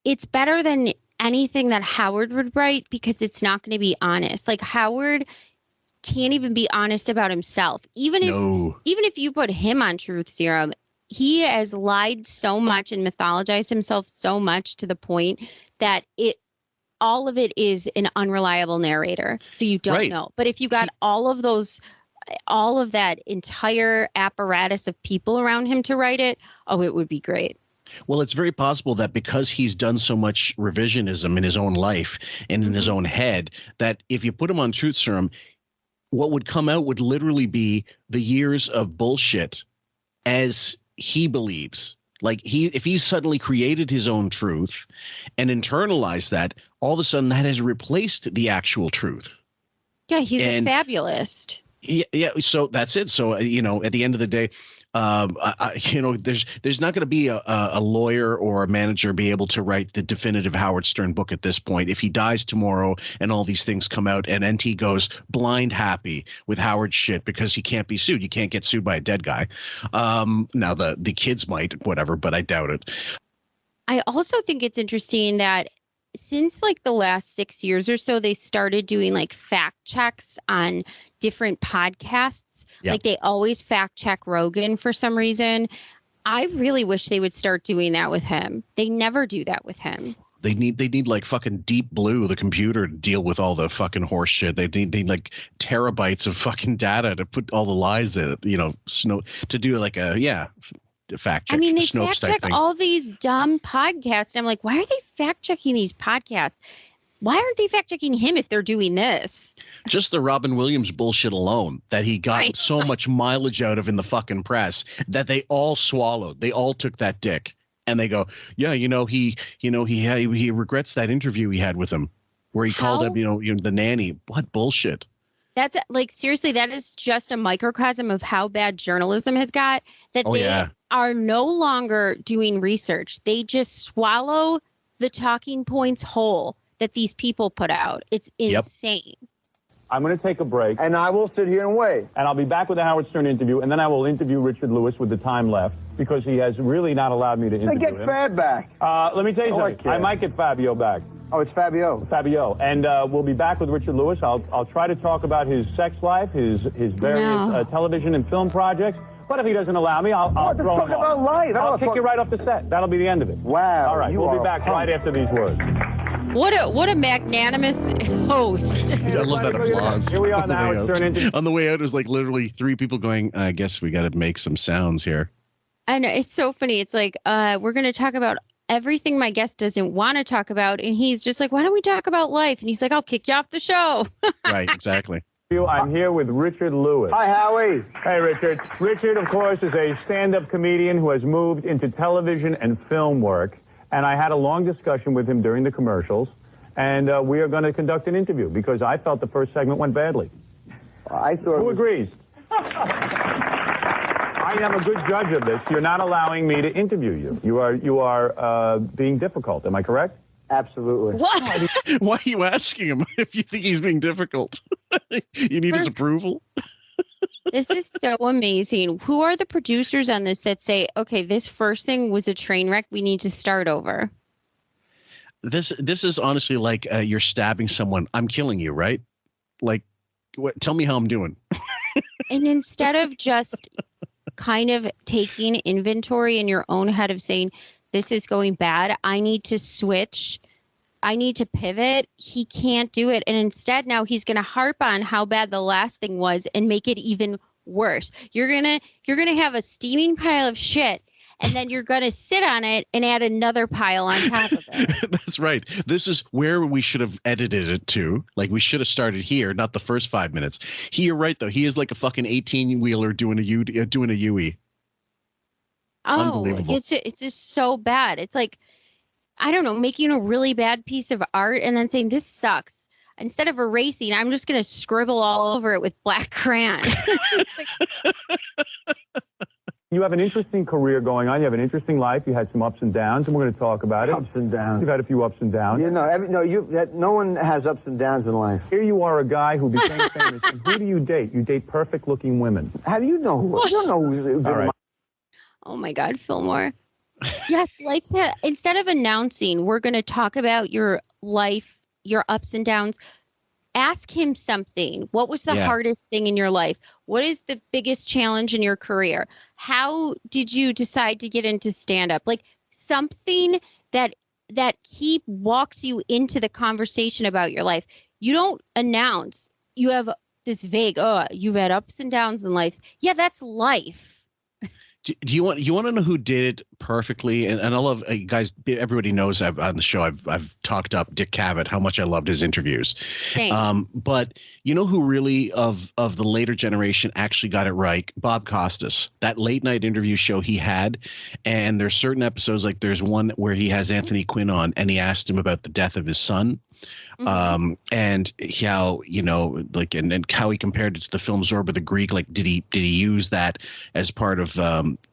it's better than anything that Howard would write, because it's not going to be honest. Like, Howard can't even be honest about himself. Even if you put him on Truth Serum, he has lied so much and mythologized himself so much to the point that all of it is an unreliable narrator. So you don't know. But if you got all of that entire apparatus of people around him to write it, it would be great. Well, it's very possible that because he's done so much revisionism in his own life and in his own head, that if you put him on Truth Serum, what would come out would literally be the years of bullshit as he believes. Like if he's suddenly created his own truth and internalized that, all of a sudden that has replaced the actual truth. Yeah, he's a fabulist. Yeah. So that's it. So, at the end of the day, there's not going to be a lawyer or a manager be able to write the definitive Howard Stern book at this point. If he dies tomorrow and all these things come out and NT goes blind happy with Howard's shit because he can't be sued. You can't get sued by a dead guy. Now the kids might, whatever, but I doubt it. I also think it's interesting that since like the last 6 years or so, they started doing like fact checks on different podcasts. Yeah. Like they always fact check Rogan for some reason. I really wish they would start doing that with him. They never do that with him. They need like fucking Deep Blue, the computer, to deal with all the fucking horse shit. They need like terabytes of fucking data to put all the lies in it, to do like fact check. I mean, they fact check all these dumb podcasts. And I'm like, why are they fact checking these podcasts? Why aren't they fact checking him if they're doing this? Just the Robin Williams bullshit alone that he got so much mileage out of in the fucking press that they all swallowed. They all took that dick and they go, yeah, he regrets that interview he had with him where he called him, the nanny. What bullshit? That's like, seriously, that is just a microcosm of how bad journalism has got, that they are no longer doing research. They just swallow the talking points whole that these people put out. It's insane. I'm going to take a break. And I will sit here and wait. And I'll be back with the Howard Stern interview, and then I will interview Richard Lewis with the time left, because he has really not allowed me to interview him. Get Fab back. Let me tell you something. I might get Fabio back. Oh, it's Fabio. Fabio. And we'll be back with Richard Lewis. I'll try to talk about his sex life, his various television and film projects. But if he doesn't allow me, I'll throw him off. About life. I'll kick you right off the set. That'll be the end of it. Wow. All right. We'll be back right after these words. What a magnanimous host. I love that applause. Here we are now. On the way out, it was like literally three people going, I guess we got to make some sounds here. I know. It's so funny. It's like, we're going to talk about everything my guest doesn't want to talk about. And he's just like, why don't we talk about life? And he's like, I'll kick you off the show. Right, exactly. I'm here with Richard Lewis. Hi, Howie. Hey, Richard. Richard, of course, is a stand-up comedian who has moved into television and film work. And I had a long discussion with him during the commercials. And we are going to conduct an interview because I felt the first segment went badly. I thought. Who agrees? I am a good judge of this. You're not allowing me to interview you. You are being difficult. Am I correct? Absolutely. What? Why are you asking him if you think he's being difficult? You need his approval? This is so amazing. Who are the producers on this that say, okay, this first thing was a train wreck. We need to start over? This is honestly like you're stabbing someone. I'm killing you, right? Like, tell me how I'm doing. And instead of just kind of taking inventory in your own head of saying, this is going bad, I need to switch, I need to pivot, he can't do it. And instead now he's going to harp on how bad the last thing was and make it even worse. You're going to have a steaming pile of shit, and then you're going to sit on it and add another pile on top of it. That's right. This is where we should have edited it to. Like, we should have started here, not the first 5 minutes. You're right, though. He is like a fucking 18-wheeler doing a Yui. Oh, it's just so bad. It's like, I don't know, making a really bad piece of art and then saying, this sucks. Instead of erasing, I'm just going to scribble all over it with black crayon. It's like, you have an interesting career going on. You have an interesting life. You had some ups and downs, and we're going to talk about it. Ups and downs. You've had a few ups and downs. No one has ups and downs in life. Here you are, a guy who became famous. And who do you date? You date perfect-looking women. How do you know who? You don't know who's All right. oh my God, Fillmore. Yes, instead of announcing, we're going to talk about your life, your ups and downs. Ask him something. What was the hardest thing in your life? What is the biggest challenge in your career? How did you decide to get into stand-up? Like something that he walks you into the conversation about your life. You don't announce. You have this vague, you've had ups and downs in life. Yeah, that's life. Do you want to know who did it perfectly? And I love guys. Everybody knows on the show I've talked up Dick Cavett, how much I loved his interviews. But you know who really of the later generation actually got it right? Bob Costas. That late night interview show he had, and there's certain episodes, like there's one where he has Anthony Quinn on, and he asked him about the death of his son. And how, like, and how he compared it to the film Zorba the Greek. Like, did he use that as part of,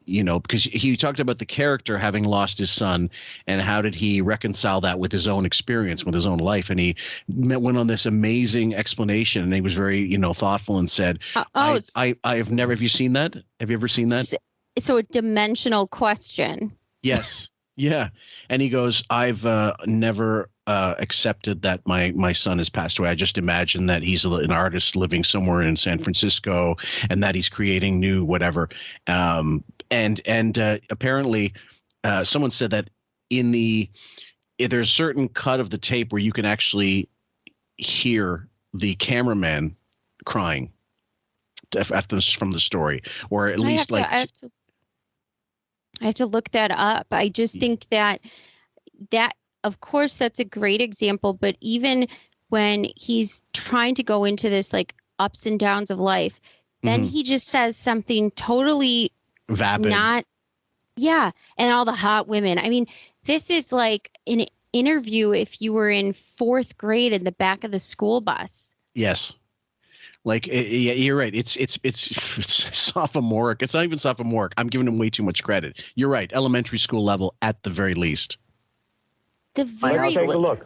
because he talked about the character having lost his son, and how did he reconcile that with his own experience, with his own life. And he went on this amazing explanation, and he was very, thoughtful, and said, I've never, have you seen that? Have you ever seen that? So a dimensional question. Yes. Yeah. And he goes, I've never accepted that my son has passed away. I just imagine that he's an artist living somewhere in San Francisco, and that he's creating new whatever. And apparently someone said that there's a certain cut of the tape where you can actually hear the cameraman crying from the story, or at least I have to look that up. I just think that of course that's a great example, but even when he's trying to go into this like ups and downs of life, then he just says something totally vapid. And all the hot women. I mean, this is like an interview if you were in 4th grade in the back of the school bus. Yes. Like, yeah, you're right. It's sophomoric. It's not even sophomoric. I'm giving him way too much credit. You're right. Elementary school level at the very least. The very least. Take a look.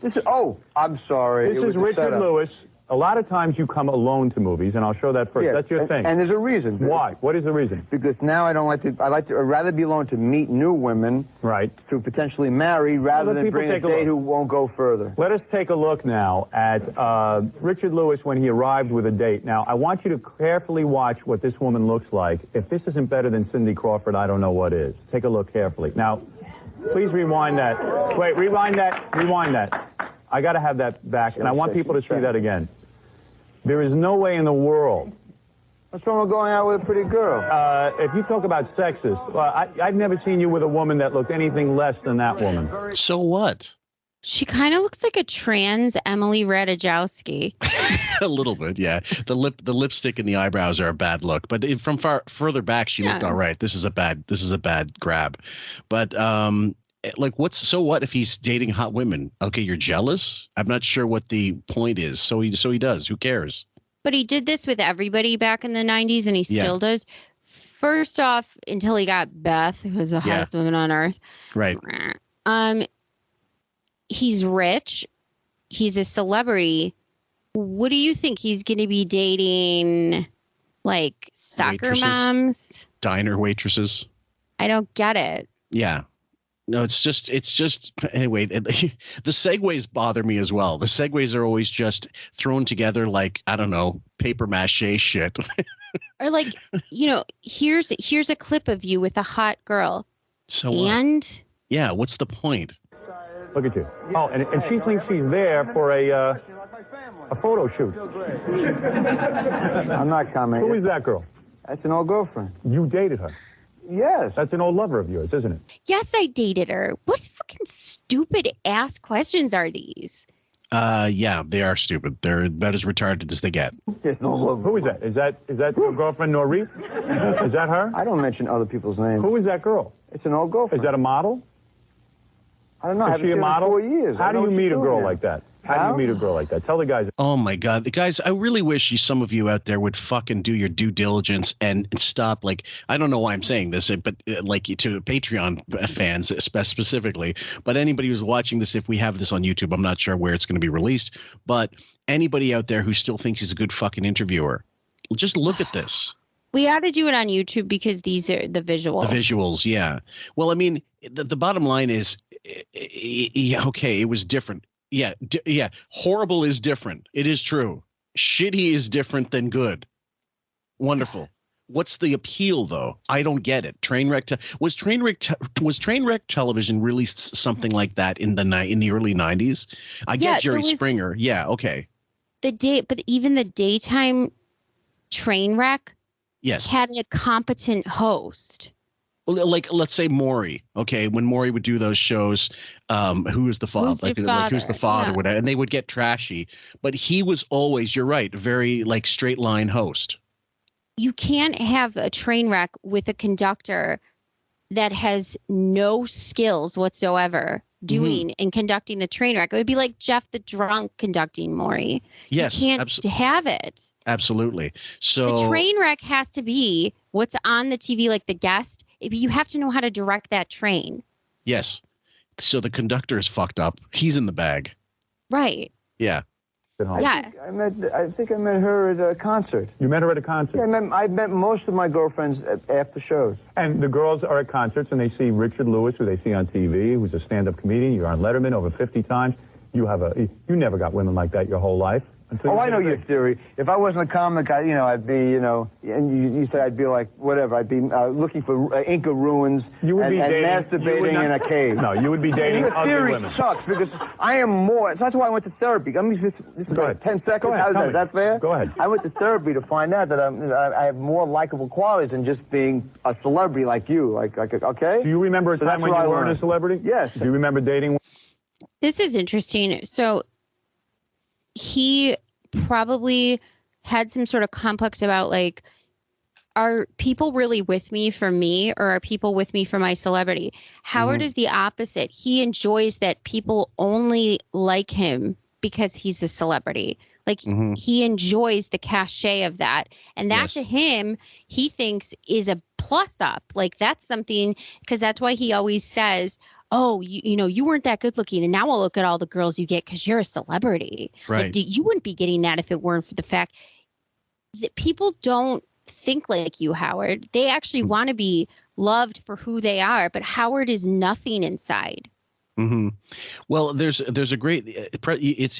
I'm sorry. This is Richard Lewis. A lot of times you come alone to movies, and I'll show that first. Yeah, that's your thing. And there's a reason. Why? What is the reason? Because now I'd rather be alone to meet new women. Right. To potentially marry, rather than bring a date who won't go further. Let us take a look now at Richard Lewis when he arrived with a date. Now, I want you to carefully watch what this woman looks like. If this isn't better than Cindy Crawford, I don't know what is. Take a look carefully. Now, please rewind that. Wait, rewind that. Rewind that. I got to have that back, and I want people to see that again. There is no way in the world. What's wrong with going out with a pretty girl? If you talk about sexist, I've never seen you with a woman that looked anything less than that woman. So what? She kind of looks like a trans Emily Ratajkowski. A little bit, yeah. The lipstick and the eyebrows are a bad look, but from further back, she looked all right. This is a bad grab, but like, so what if he's dating hot women? Okay, you're jealous. I'm not sure what the point is. So he does. Who cares? But he did this with everybody back in the 90s, and he still does. First off, until he got Beth, who was the hottest woman on earth. Right. He's rich. He's a celebrity. What do you think? He's going to be dating, like, soccer moms? Diner waitresses? I don't get it. Yeah. No, it's just anyway, the segues bother me as well. The segues are always just thrown together like, I don't know, paper mache shit. Or like, here's a clip of you with a hot girl. So yeah, what's the point? Look at you. Oh, and she thinks she's there for a photo shoot. I'm not commenting. Who is that girl? That's an old girlfriend. You dated her? Yes. That's an old lover of yours, isn't it? Yes, I dated her. What fucking stupid ass questions are these? Yeah, they are stupid. They're about as retarded as they get. Yes, no love. Who is that? Is that your girlfriend, Norith? Is that her? I don't mention other people's names. Who is that girl? It's an old girlfriend. Is that a model? I don't know. Is she a model? 4 years. How do you meet a girl like that? How do you meet a girl like that? Tell the guys. Oh my God, the guys! I really wish some of you out there would fucking do your due diligence and stop. Like, I don't know why I'm saying this, but like to Patreon fans specifically, but anybody who's watching this, if we have this on YouTube, I'm not sure where it's going to be released. But anybody out there who still thinks he's a good fucking interviewer, just look at this. We ought to do it on YouTube because these are the visuals. The visuals, yeah. Well, I mean, the bottom line is, okay, it was different. Yeah. Horrible is different. It is true. Shitty is different than good. Wonderful. What's the appeal, though? I don't get it. Trainwreck was Trainwreck television released something like that in the early 90s? I get Jerry Springer. Yeah. Okay. But even the daytime Trainwreck. Yes. Had a competent host. like let's say Maury, okay, when Maury would do those shows, who is the father, Who's your like who's the father, Yeah. whatever, and they would get trashy, but he was always, you're right, very like straight line host. You can't have a train wreck with a conductor that has no skills whatsoever doing and conducting the train wreck. It would be like Jeff the drunk conducting Maury. Yes, you can't have it. Absolutely. So the train wreck has to be what's on the TV, like the guest. You have to know how to direct that train. Yes. So the conductor is fucked up. He's in the bag. Right. Yeah. Yeah. I think I met her at a concert. You met her at a concert? Yeah, I met most of my girlfriends after shows. And the girls are at concerts and they see Richard Lewis, who they see on TV, who's a stand-up comedian. You're on Letterman over 50 times. You never got women like that your whole life. Oh, I know your theory. If I wasn't a comic, I'd be, and you said I'd be like, whatever, I'd be looking for Inca ruins you would and, be and dating, masturbating in a cave. No, you would be dating your ugly theory women. sucks because I am more. That's why I went to therapy. Let me this is about 10 seconds. Go ahead, Is that fair? Go ahead. I went to therapy to find out that I have more likable qualities than just being a celebrity like you. Like okay? Do you remember a time when you weren't a celebrity? Yes. Do you remember dating? This is interesting. So he probably had some sort of complex about like, are people really with me for me, or are people with me for my celebrity? Howard is the opposite. He enjoys that people only like him because he's a celebrity. Like he enjoys the cachet of that. And that to him, he thinks is a plus up. Like that's something, because that's why he always says, oh, you weren't that good looking, and now I'll look at all the girls you get because you're a celebrity. Right. Like, you wouldn't be getting that if it weren't for the fact that people don't think like you, Howard. They actually want to be loved for who they are, but Howard is nothing inside. Well, there's a great,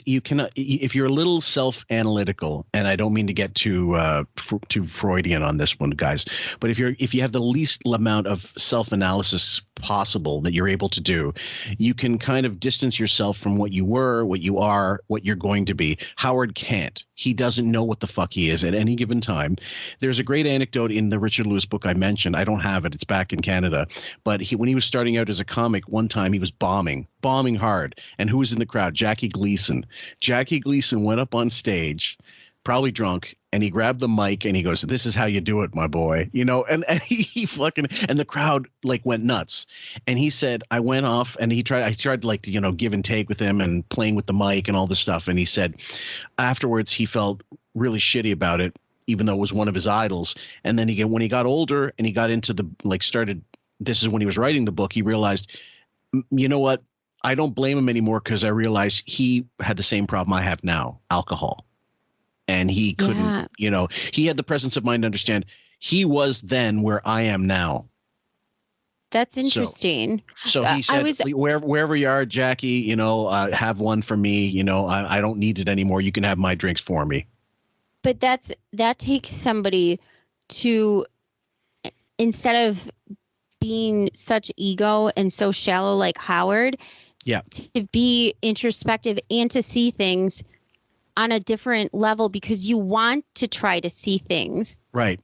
you cannot, if you're a little self-analytical, and I don't mean to get too Freudian on this one, guys, but if you have the least amount of self-analysis possible that you're able to do, you can kind of distance yourself from what you were, what you are, what you're going to be. Howard can't. He doesn't know what the fuck he is at any given time. There's a great anecdote in the Richard Lewis book I mentioned. I don't have it. It's back in Canada. But when he was starting out as a comic, one time he was bombing hard. And who was in the crowd? Jackie Gleason. Jackie Gleason went up on stage, probably drunk, and he grabbed the mic and he goes, "This is how you do it, my boy." And he fucking, and the crowd like went nuts. And he said, I went off and I tried like to, give and take with him and playing with the mic and all this stuff. And he said afterwards he felt really shitty about it, even though it was one of his idols. And then when he got older and he got into this is when he was writing the book, he realized, you know what? I don't blame him anymore, because I realized he had the same problem I have now, alcohol. And he couldn't, he had the presence of mind to understand he was then where I am now. That's interesting. So he said, wherever you are, Jackie, have one for me. I don't need it anymore. You can have my drinks for me. But that takes somebody to, instead of being such ego and so shallow like Howard, to be introspective and to see things on a different level, because you want to try to see things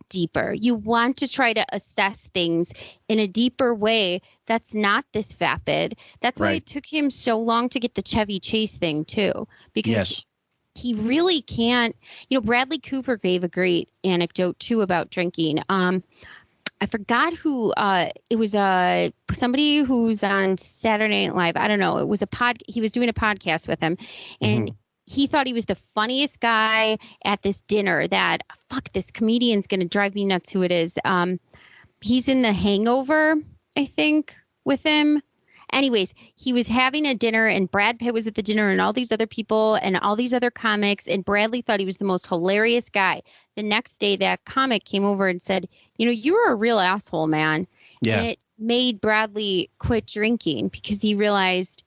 deeper. You want to try to assess things in a deeper way that's not this vapid. That's why it took him so long to get the Chevy Chase thing too, because he really can't. Bradley Cooper gave a great anecdote too about drinking. I forgot who it was. Somebody who's on Saturday Night Live. I don't know. It was he was doing a podcast with him, and he thought he was the funniest guy at this dinner. That this comedian's gonna drive me nuts. Who it is? He's in The Hangover, I think, with him. Anyways, he was having a dinner and Brad Pitt was at the dinner and all these other people and all these other comics, and Bradley thought he was the most hilarious guy. The next day, that comic came over and said, you were a real asshole, man. Yeah. And it made Bradley quit drinking because he realized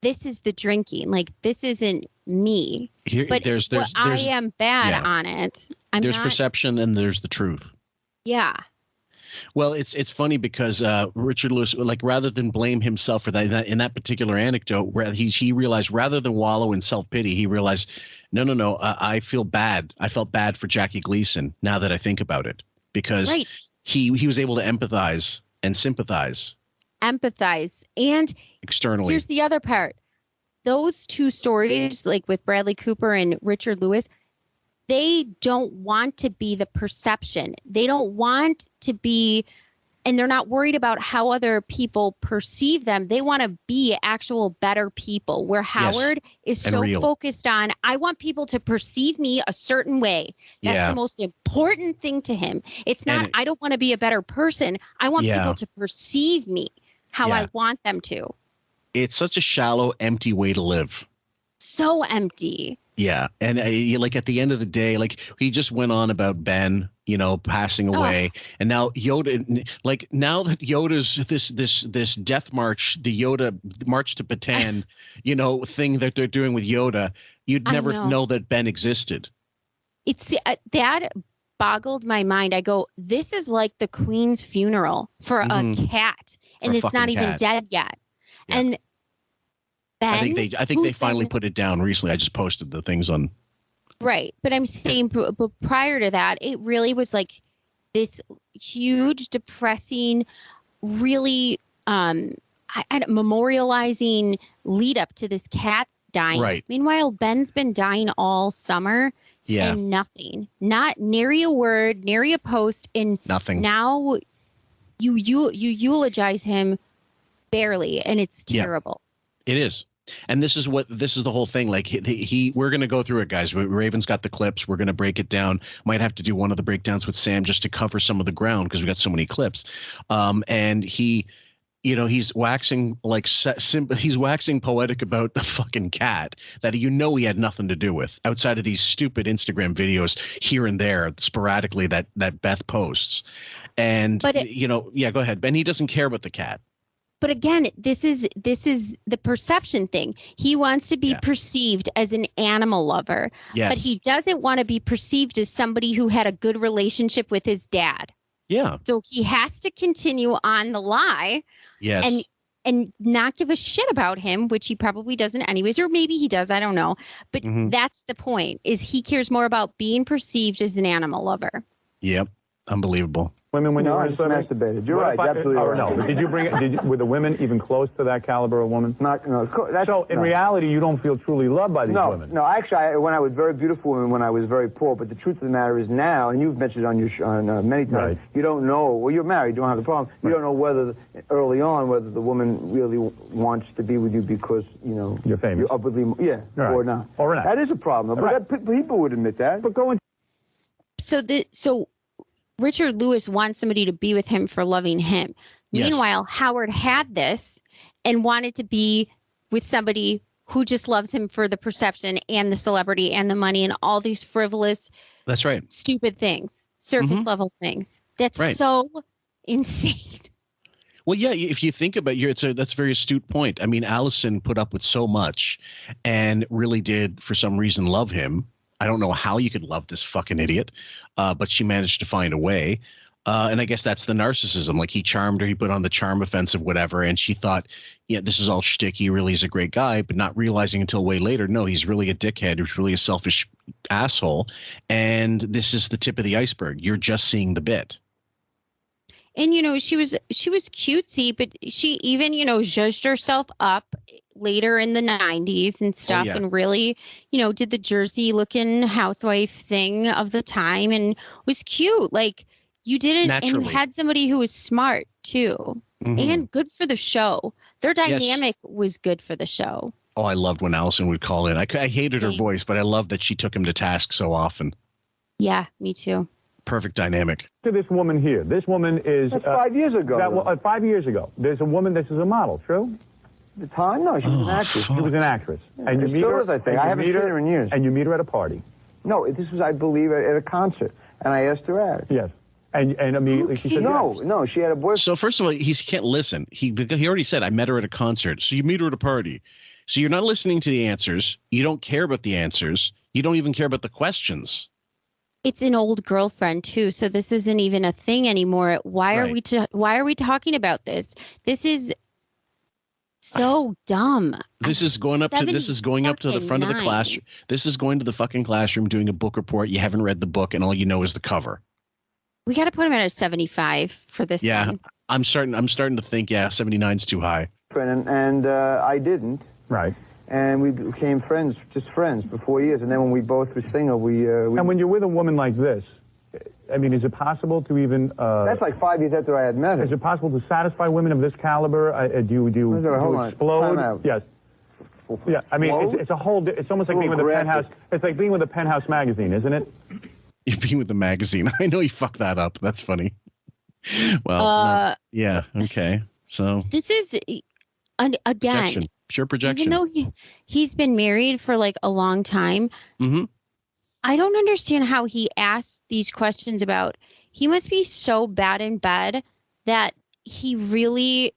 this is the drinking. Like, this isn't me. But I am bad on it. There's perception and there's the truth. Yeah. Well, it's funny because Richard Lewis, like, rather than blame himself for that in that particular anecdote, where he realized, rather than wallow in self-pity, he realized, no, I feel bad. I felt bad for Jackie Gleason now that I think about it, because he was able to empathize and sympathize. Empathize. And externally. Here's the other part. Those two stories, like with Bradley Cooper and Richard Lewis, they don't want to be the perception. They don't want to be, and they're not worried about how other people perceive them. They want to be actual better people, where Howard is so focused on, I want people to perceive me a certain way. That's the most important thing to him. It's not, I don't want to be a better person. I want people to perceive me how I want them to. It's such a shallow, empty way to live. So empty. Yeah. And like at the end of the day, like he just went on about Ben, you know, passing away. And now Yoda, like now that Yoda's this death march, the Yoda march to Bataan, you know, thing that they're doing with Yoda, you'd never know that Ben existed. It's that boggled my mind. I go, this is like the Queen's funeral for a cat, and it's not even dead yet. Yeah. And Ben, I think they finally put it down recently. I just posted the things on. Right, but I'm saying, but prior to that, it really was like this huge, depressing, really memorializing lead up to this cat dying. Right. Meanwhile, Ben's been dying all summer. Yeah. And nothing. Not nary a word, nary a post, and nothing. Now you eulogize him barely, and it's terrible. It is. And this is the whole thing. Like we're going to go through it, guys. Raven's got the clips. We're going to break it down. Might have to do one of the breakdowns with Sam just to cover some of the ground because we got so many clips. And he, you know, he's waxing he's waxing poetic about the fucking cat that he had nothing to do with outside of these stupid Instagram videos here and there sporadically that Beth posts. And go ahead. Ben, he doesn't care about the cat. But again, this is the perception thing. He wants to be perceived as an animal lover, but he doesn't want to be perceived as somebody who had a good relationship with his dad. Yeah. So he has to continue on the lie. Yes. And not give a shit about him, which he probably doesn't anyways, or maybe he does. I don't know. But that's the point, is he cares more about being perceived as an animal lover. Yep. Unbelievable. Women, when you were masturbated. You're right. Absolutely right. No. Did you bring it? Were the women even close to that caliber of woman? So in reality, you don't feel truly loved by these women. No. Actually, when I was very beautiful and when I was very poor. But the truth of the matter is now, and you've mentioned it on your show many times, you don't know. Well, you're married. You don't have the problem. You don't know whether early on whether the woman really wants to be with you because you're famous. You're upwardly, or not. Or not. That is a problem. But people would admit that. But going. So Richard Lewis wants somebody to be with him for loving him. Yes. Meanwhile, Howard had this and wanted to be with somebody who just loves him for the perception and the celebrity and the money and all these frivolous, that's right, stupid things, surface level things. That's so insane. Well, yeah, if you think about it, that's a very astute point. I mean, Allison put up with so much and really did, for some reason, love him. I don't know how you could love this fucking idiot, but she managed to find a way. And I guess that's the narcissism. Like, he charmed her, he put on the charm offensive, whatever. And she thought, this is all shtick. He really is a great guy, but not realizing until way later, no, he's really a dickhead. He's really a selfish asshole. And this is the tip of the iceberg. You're just seeing the bit. And, she was cutesy, but she even, zhuzhed herself up later in the 90s and stuff, and really, did the Jersey looking housewife thing of the time and was cute. Like, you didn't, naturally. And you had somebody who was smart too, and good for the show. Their dynamic was good for the show. Oh, I loved when Allison would call in. I hated her voice, but I loved that she took him to task so often. Yeah, me too. Perfect dynamic. To this woman here. This woman is... That's 5 years ago. 5 years ago. There's a woman, this is a model, true? The time? No, she was an actress. She was an actress. Yeah, and you meet her, I think. I haven't seen her in years. And you meet her at a party. No, this was, I believe, at a concert. And I asked her out. Yes. And immediately she said yes. No, she had a boyfriend. So first of all, he can't listen. He already said, I met her at a concert. So you meet her at a party. So you're not listening to the answers. You don't care about the answers. You don't even care about the questions. It's an old girlfriend too, so this isn't even a thing anymore. Why are we talking about this? This is so dumb. This is going up to the front of the classroom. This is going to the fucking classroom, doing a book report. You haven't read the book, and all you know is the cover. We got to put him at a 75 for this one. I'm starting to think, 79's too high. And I didn't. Right. And we became friends, just friends, for 4 years. And then when we both were single, we And when you're with a woman like this, I mean, is it possible to even... That's like 5 years after I had met her. Is it possible to satisfy women of this caliber? Do you explode? Time out. Yes. Yeah, I mean, it's a whole... It's almost like being with a penthouse... It's like being with a Penthouse magazine, isn't it? You're being with the magazine. I know you fucked that up. That's funny. Well, yeah, okay. So... This is, again... Pure projection. Even though he's been married for like a long time, I don't understand how he asked these questions about. He must be so bad in bed that he really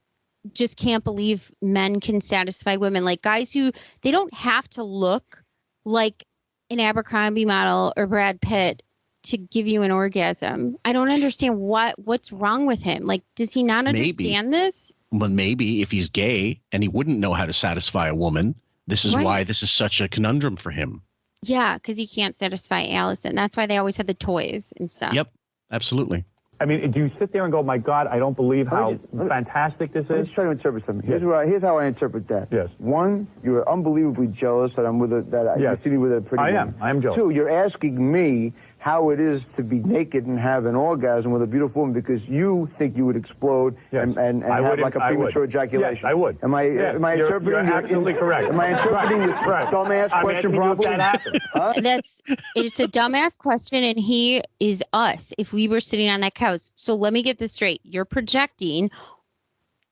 just can't believe men can satisfy women. Like guys who they don't have to look like an Abercrombie model or Brad Pitt to give you an orgasm. I don't understand what's wrong with him. Like, does he not understand this? Well, maybe if he's gay and he wouldn't know how to satisfy a woman, this is why this is such a conundrum for him. Yeah, because he can't satisfy Allison. That's why they always had the toys and stuff. Yep, absolutely. I mean, do you sit there and go, my God, I don't believe how fantastic this is? Let me just try to interpret something. Here's how I interpret that. Yes. One, you're unbelievably jealous that I'm with you see me with a pretty woman. I am jealous. Two, you're asking me how it is to be naked and have an orgasm with a beautiful woman because you think you would explode and have like a premature ejaculation. Yes, I would. Am I interpreting? You're absolutely correct. Am I interpreting this dumbass question properly? It's a dumbass question, and he is us if we were sitting on that couch. So let me get this straight. You're projecting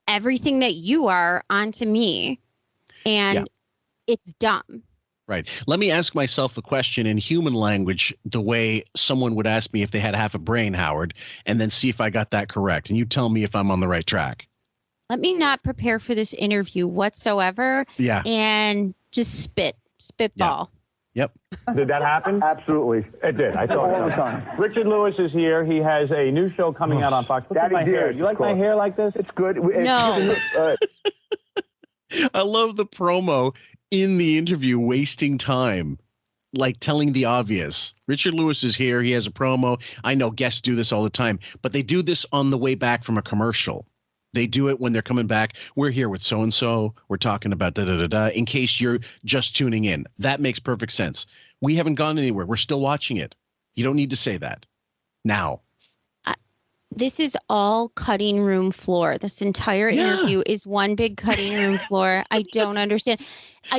everything that you are onto me, and it's dumb. Right. Let me ask myself a question in human language, the way someone would ask me if they had half a brain, Howard, and then see if I got that correct. And you tell me if I'm on the right track. Let me not prepare for this interview whatsoever. Yeah. And just spitball. Yep. Did that happen? Absolutely. It did. I thought all the time. Richard Lewis is here. He has a new show coming out on Fox. Look at my hair. You like my hair like this? It's good. No. I love the promo in the interview, wasting time, like telling the obvious. Richard Lewis is here. He has a promo. I know guests do this all the time, but they do this on the way back from a commercial. They do it when they're coming back. We're here with so-and-so. We're talking about da-da-da-da, in case you're just tuning in. That makes perfect sense. We haven't gone anywhere. We're still watching it. You don't need to say that now. This is all cutting room floor. This entire interview is one big cutting room floor. I don't understand.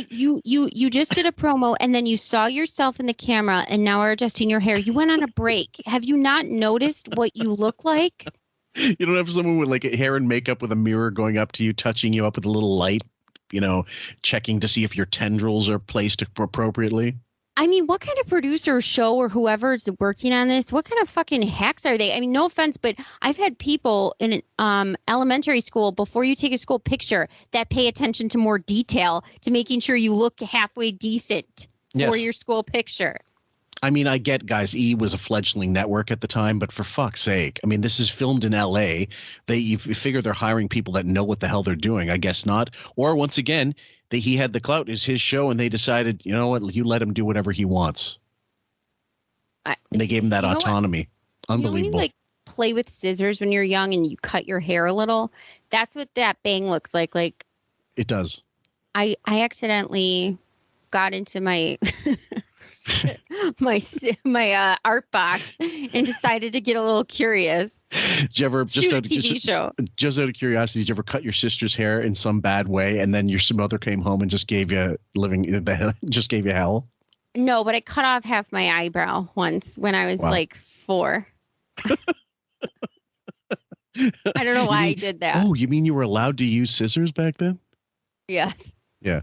You just did a promo and then you saw yourself in the camera and now are adjusting your hair. You went on a break. Have you not noticed what you look like? You don't have someone with like hair and makeup with a mirror going up to you, touching you up with a little light, checking to see if your tendrils are placed appropriately. I mean, what kind of producer show or whoever is working on this, what kind of fucking hacks are they? I mean, no offense, but I've had people in elementary school, before you take a school picture, that pay attention to more detail to making sure you look halfway decent for your school picture. I mean, I get, guys, E! was a fledgling network at the time, but for fuck's sake. I mean, this is filmed in L.A. You figure they're hiring people that know what the hell they're doing. I guess not. Or once again, he had the clout. It's his show, and they decided, you know what, you let him do whatever he wants. And they gave him that autonomy. Unbelievable. When you like play with scissors when you're young and you cut your hair a little, that's what that bang looks like. Like it does. I accidentally got into my my art box and decided to get a little curious. Did you ever shoot a TV show? Just out of curiosity, did you ever cut your sister's hair in some bad way, and then your mother came home and just gave you hell? No, but I cut off half my eyebrow once when I was like 4. I don't know why I did that. Oh, you mean you were allowed to use scissors back then? Yes. Yeah.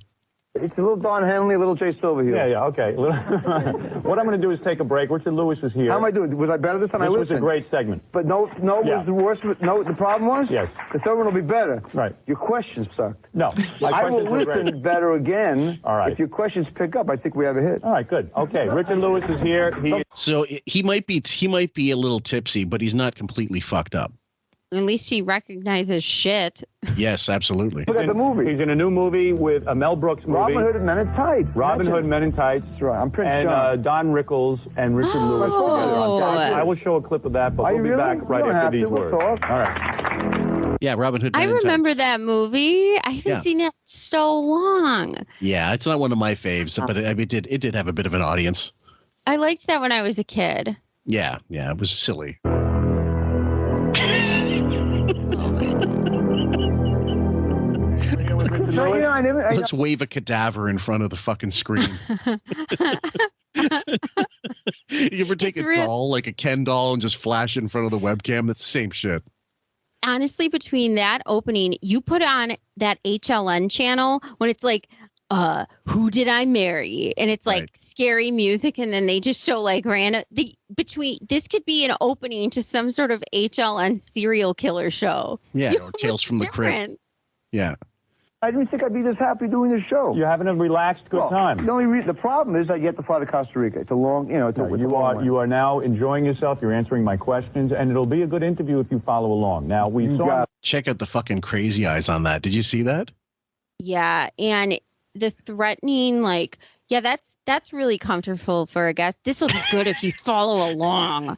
It's a little Don Henley, a little Jay Silverheels. Yeah, okay. What I'm going to do is take a break. Richard Lewis is here. How am I doing? Was I better this time? This was a great segment. But was the worst. No, the problem was? Yes. The third one will be better. Right. Your questions sucked. No. I will listen better again. All right. If your questions pick up, I think we have a hit. All right, good. Okay, Richard Lewis is here. So he might be a little tipsy, but he's not completely fucked up. At least he recognizes shit. Yes, absolutely. Look at the movie. He's in a new movie with a Mel Brooks movie. Robin Hood Men in Tights. Robin Hood Men in Tights. That's right. I'm Prince and, John. Don Rickles and Richard Lewis together on top. I will show a clip of that, but we'll be back right after these words. Talk. All right. Yeah, Robin Hood. I Men in remember Tights. that movie. I haven't Yeah. seen it in so long. Yeah, it's not one of my faves, but it did have a bit of an audience. I liked that when I was a kid. Yeah, it was silly. Let's wave a cadaver in front of the fucking screen. You ever take doll, like a Ken doll, and just flash it in front of the webcam? That's the same shit. Honestly, between that opening, you put on that HLN channel when it's like, who did I marry? And it's like scary music, and then they just show like random this could be an opening to some sort of HLN serial killer show. Yeah, or Tales from the Crypt. Yeah. I didn't think I'd be this happy doing this show. You're having a relaxed, good time. The problem is I get to fly to Costa Rica. It's a long, you are now enjoying yourself. You're answering my questions, and it'll be a good interview if you follow along. Now check out the fucking crazy eyes on that. Did you see that? Yeah, and the threatening, like, yeah, that's really comfortable for a guest. This will be good if you follow along.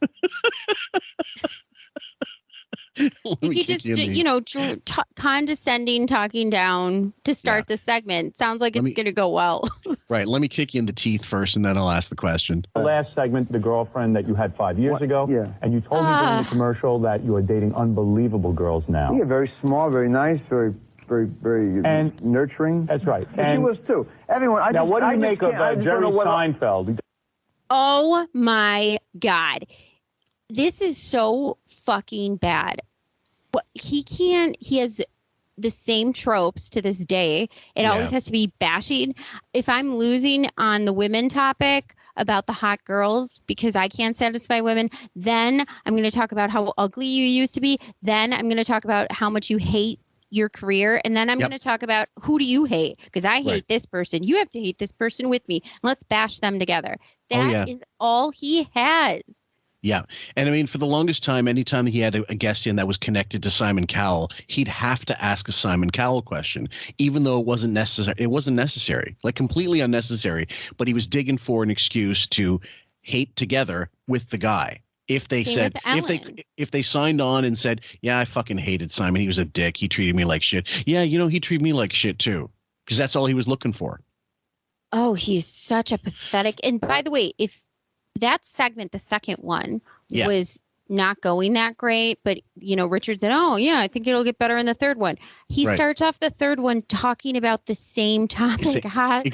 If you just, condescending, talking down to start the segment, sounds like it's going to go well. Right. Let me kick you in the teeth first, and then I'll ask the question. The last segment, the girlfriend that you had 5 years ago. Yeah. And you told me during the commercial that you are dating unbelievable girls now. Yeah, very smart, very nice, very nurturing. That's right. And she was too. Everyone. What do you make of Jerry Seinfeld? Oh my God. This is so fucking bad. He has the same tropes to this day. It always has to be bashing. If I'm losing on the women topic about the hot girls because I can't satisfy women, then I'm going to talk about how ugly you used to be. Then I'm going to talk about how much you hate your career. And then I'm going to talk about who do you hate? Because I hate this person. You have to hate this person with me. Let's bash them together. That is all he has. Yeah. And I mean, for the longest time, anytime he had a guest in that was connected to Simon Cowell, he'd have to ask a Simon Cowell question, even though it wasn't necessary. It wasn't necessary, like completely unnecessary. But he was digging for an excuse to hate together with the guy. If they said, if they signed on and said, yeah, I fucking hated Simon. He was a dick. He treated me like shit. Yeah, he treated me like shit too, because that's all he was looking for. Oh, he's such a pathetic. And by the way, if that segment, the second one, was not going that great, but Richard said, oh yeah, I think it'll get better in the third one. He starts off the third one talking about the same topic, hot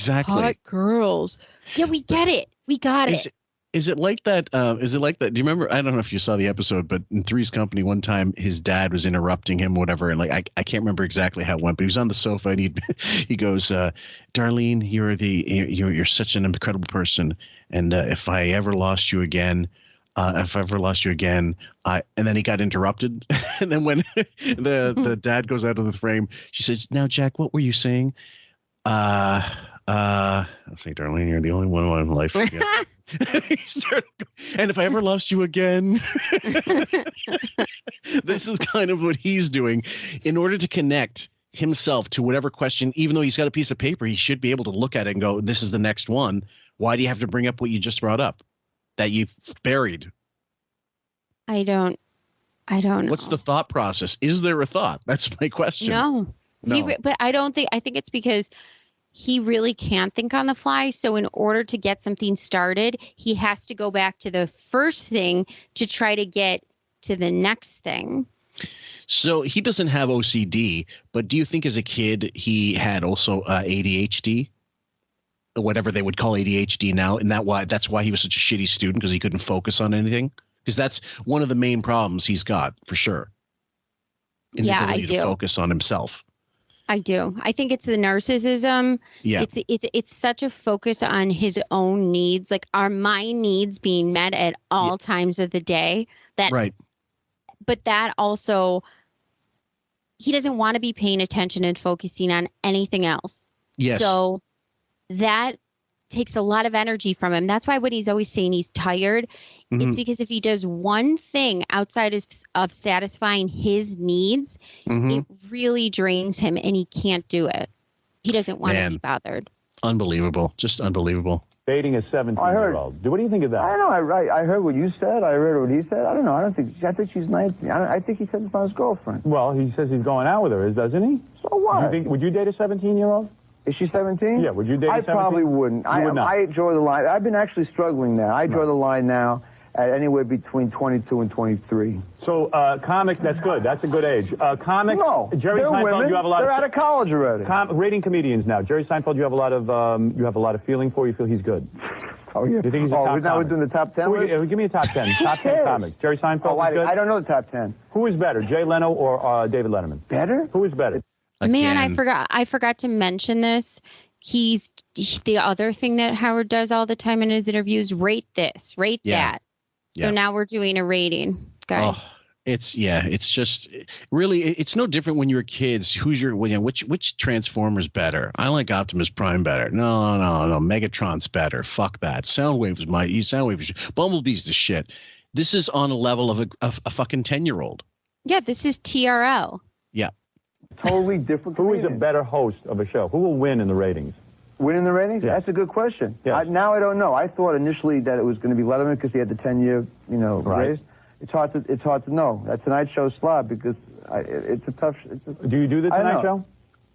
girls. Yeah, we get it. We got it. Is it like that? Do you remember? I don't know if you saw the episode, but in Three's Company, one time his dad was interrupting him, whatever, and like I can't remember exactly how it went, but he was on the sofa and he goes, "Darlene, you're such an incredible person, and if I ever lost you again." And then he got interrupted. And then when the dad goes out of the frame, she says, "Now, Jack, what were you saying?" I'll say, "Darlene, you're the only one in life." And if I ever lost you again, this is kind of what he's doing in order to connect himself to whatever question. Even though he's got a piece of paper, he should be able to look at it and go, "This is the next one." Why do you have to bring up what you just brought up that you've buried? I don't know. What's the thought process? Is there a thought? That's my question. No. But I think it's because he really can't think on the fly. So in order to get something started, he has to go back to the first thing to try to get to the next thing. So he doesn't have OCD, but do you think as a kid he had also ADHD? Or whatever they would call ADHD now, and that's why he was such a shitty student, because he couldn't focus on anything? Because that's one of the main problems he's got, for sure. In his ability to focus on himself. I do. I think it's the narcissism. Yeah. It's such a focus on his own needs. Like, are my needs being met at all times of the day? Right. But that also, he doesn't want to be paying attention and focusing on anything else. Yes. So that takes a lot of energy from him. That's why when he's always saying he's tired, it's because if he does one thing outside of satisfying his needs, it really drains him and he can't do it. He doesn't want to be bothered. Unbelievable. Just unbelievable. dating a 17-year-old. What do you think of that? I don't know. I heard what you said. I heard what he said. I don't know. I think she's 19. I think he said it's not his girlfriend. Well, he says he's going out with her, doesn't he? So what? Would you date a 17-year-old? Is she 17? Yeah, would you date a 17? I probably wouldn't. You would not. I draw the line. I've been actually struggling now. I draw the line now at anywhere between 22 and 23. So comics, that's good. That's a good age. Comics, no, Jerry they're Seinfeld, women. you have a lot they're of... out of college already. Rating comedians now. Jerry Seinfeld, you have a lot of feeling for. You feel he's good. Oh, yeah. You think he's a top now we're doing the top 10 list? Give me a top 10. Top 10 comics. Jerry Seinfeld is good? I don't know the top 10. Who is better, Jay Leno or David Letterman? Better? Who is better? Man, I forgot to mention this. He's the other thing that Howard does all the time in his interviews, rate this, rate that. So now we're doing a rating, guys. Oh, it's just really, it's no different when you were kids. Which Transformer's better? I like Optimus Prime better. No, Megatron's better. Fuck that. Soundwave. Bumblebee's the shit. This is on a level of a fucking 10-year-old. Yeah, this is TRL. Yeah. Totally different. Who is a better host of a show? Who will win in the ratings? Win in the ratings? Yes. That's a good question. Yes. Now I don't know. I thought initially that it was going to be Letterman because he had the 10-year, raise. It's hard to know. That Tonight Show slob because it's a tough. Do you do the Tonight Show?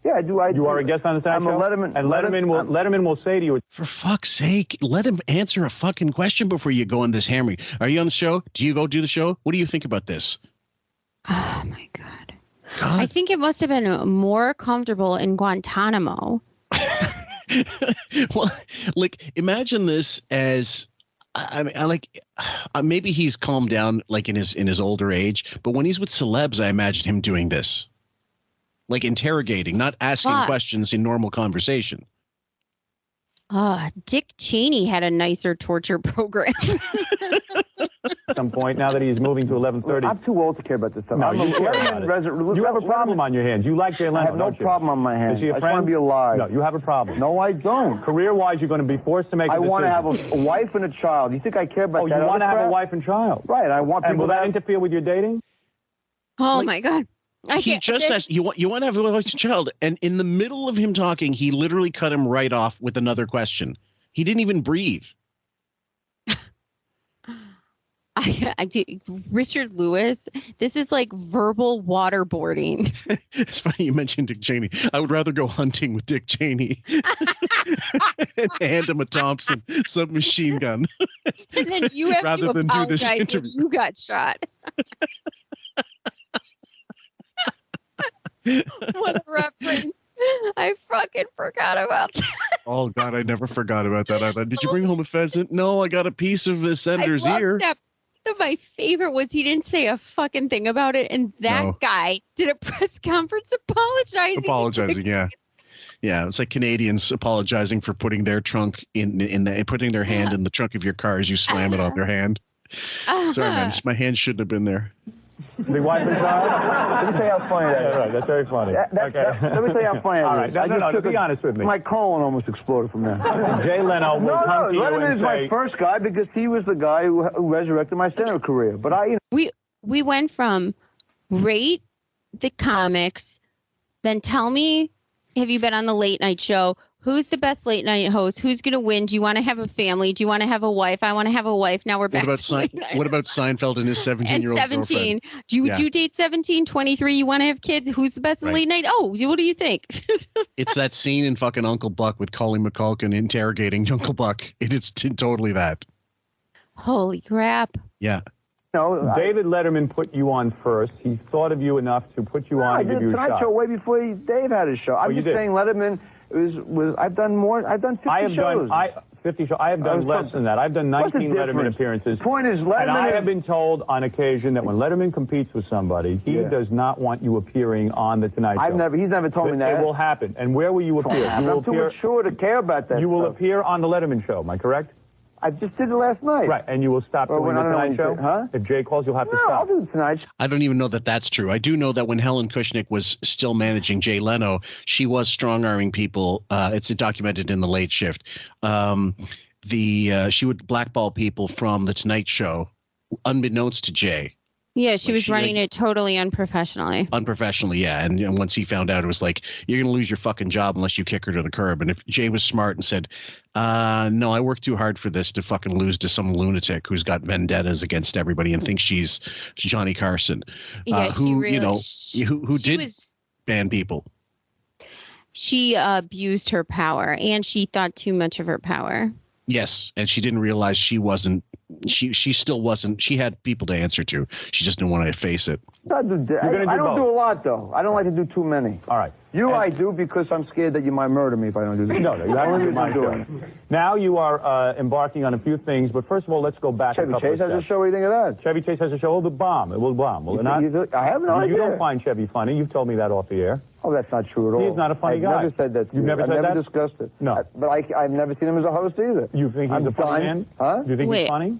Yeah, I do. You are a guest on the Tonight Show? I'm a Letterman. And Letterman will say to you, for fuck's sake, let him answer a fucking question before you go on this hammering. Are you on the show? Do you go do the show? What do you think about this? Oh, my God. I think it must have been more comfortable in Guantanamo. Well, like, imagine this as, maybe he's calmed down, like in his older age, but when he's with celebs, I imagine him doing this, like interrogating, not asking questions in normal conversation. Dick Cheney had a nicer torture program. at some point, now that he's moving to 11:30. I'm too old to care about this stuff. No, you care about it. You have a problem on your hands. You like Jay Leno, I have no problem on my hands. Is he a I friend? just want to be alive. No, you have a problem. No, I don't. Career-wise, you're going to be forced to make a decision. I want to have a wife and a child. You think I care about that? Oh, you want to have a wife and child? Right. I want people. And will that interfere with your dating? Oh, my God. He just says, you want to have a wife and child. And in the middle of him talking, he literally cut him right off with another question. He didn't even breathe. I do. Richard Lewis, this is like verbal waterboarding. It's funny you mentioned Dick Cheney. I would rather go hunting with Dick Cheney and hand him a Thompson submachine gun. And then you have rather to than do this apologize when interview. you got shot. What a reference. I fucking forgot about that. Oh, God, I never forgot about that. I thought, did you bring home a pheasant? No, I got a piece of the senator's ear. My favorite was he didn't say a fucking thing about it, and that guy did a press conference apologizing. Yeah. Yeah, it's like Canadians apologizing for putting their trunk putting their hand in the trunk of your car as you slam it on their hand. Sorry, man, my hand shouldn't have been there. The wife and child? Let me tell you how funny that is. Right, that's very funny. Let me tell you how funny that is. All right, be honest with me. My colon almost exploded from that. Jay Leno will come to you Letterman and is say, my first guy because he was the guy who resurrected my stand-up career. But we went from rate the comics, then tell me, have you been on the late night show? Who's the best late night host? Who's going to win? Do you want to have a family? Do you want to have a wife? I want to have a wife. Now we're back. What about Seinfeld and his 17-year-old and 17. girlfriend? Would you date 17, 23? You want to have kids? Who's the best in late night? Oh, what do you think? It's that scene in fucking Uncle Buck with Colleen McCulkin interrogating Uncle Buck. It's totally that. Holy crap. Yeah. No, David Letterman put you on first. He thought of you enough to put you on and give you a shot. I did Tonight Show way before Dave had his show. I'm just saying Letterman was I've done more. I've done 50 shows. 50 shows. I have done less than that. I've done 19 Letterman appearances. The point is, Letterman. And I have been told on occasion that when Letterman competes with somebody, he does not want you appearing on the Tonight Show. He's never told me that. It will happen. And where will you appear? I'm too mature to care about that. You will appear on the Letterman Show. Am I correct? I just did it last night. Right, and you will stop doing the Tonight Show? Huh? If Jay calls, you'll have to stop. I'll do the Tonight Show. I don't even know that that's true. I do know that when Helen Kushnick was still managing Jay Leno, she was strong-arming people. It's documented in The Late Shift. She would blackball people from the Tonight Show, unbeknownst to Jay. Yeah, she Like, was running it totally unprofessionally. Unprofessionally, yeah. And once he found out, it was like, you're going to lose your fucking job unless you kick her to the curb. And if Jay was smart and said, no, I worked too hard for this to fucking lose to some lunatic who's got vendettas against everybody and thinks she's Johnny Carson, who did ban people. She abused her power, and she thought too much of her power. Yes, and she didn't realize she wasn't. She still wasn't. She had people to answer to. She just didn't want to face it. I don't do a lot, though. I don't like to do too many. All right. I do because I'm scared that you might murder me if I don't do this. No, you have to do my show. Now you are embarking on a few things, but first of all, let's go back. Chevy Chase has a show. What do you think of that? Chevy Chase has a show. It will bomb. It will bomb. Will it not? I have no idea. You don't find Chevy funny. You've told me that off the air. Oh, that's not true at all. He's not a funny guy. I've never said that to you. You've never said that? I've never discussed it. No. But I've never seen him as a host either. You think he's a funny man? Huh? Do you think he's funny?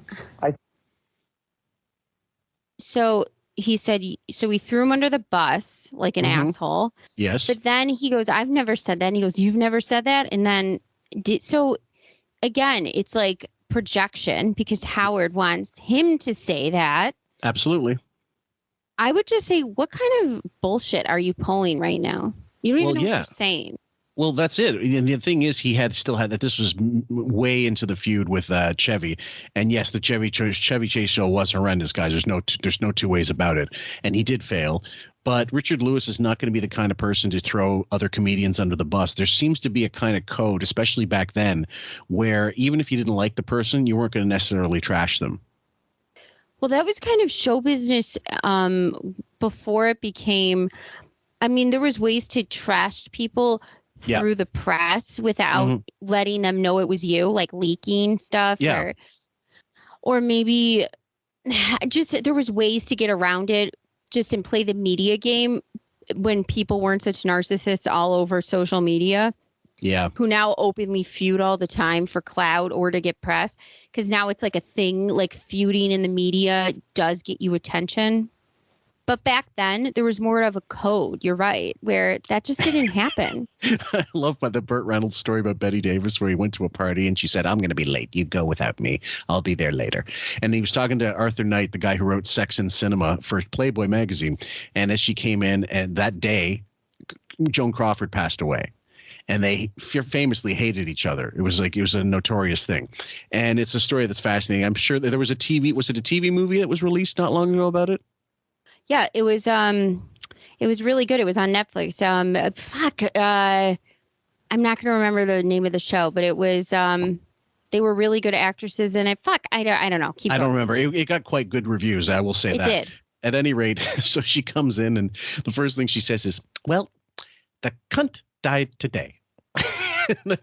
So he said, so we threw him under the bus like an asshole. Yes. But then he goes, I've never said that. And he goes, you've never said that? And then so again, it's like projection because Howard wants him to say that. Absolutely. I would just say, what kind of bullshit are you pulling right now? You don't even know what you're saying. Well, that's it. And the thing is, he still had that. This was way into the feud with Chevy, and yes, the Chevy Chase show was horrendous, guys. There's no two ways about it. And he did fail. But Richard Lewis is not going to be the kind of person to throw other comedians under the bus. There seems to be a kind of code, especially back then, where even if you didn't like the person, you weren't going to necessarily trash them. Well, that was kind of show business before it became. I mean, there was ways to trash people through the press without letting them know it was you, like leaking stuff, or maybe just there was ways to get around it, just and play the media game when people weren't such narcissists all over social media. Yeah. Who now openly feud all the time for clout or to get press. Because now it's like a thing, like feuding in the media does get you attention. But back then, there was more of a code, you're right, where that just didn't happen. I love the Burt Reynolds story about Betty Davis where he went to a party and she said, I'm going to be late. You go without me. I'll be there later. And he was talking to Arthur Knight, the guy who wrote Sex and Cinema for Playboy magazine. And as she came in, and that day, Joan Crawford passed away. And they famously hated each other. It was a notorious thing. And it's a story that's fascinating. I'm sure that there was a TV movie that was released not long ago about it? Yeah, it was really good. It was on Netflix. I'm not going to remember the name of the show, but it was they were really good actresses in it. I don't know. I don't remember. It got quite good reviews. I will say that. It did. At any rate, so she comes in and the first thing she says is, well, the cunt died today. And then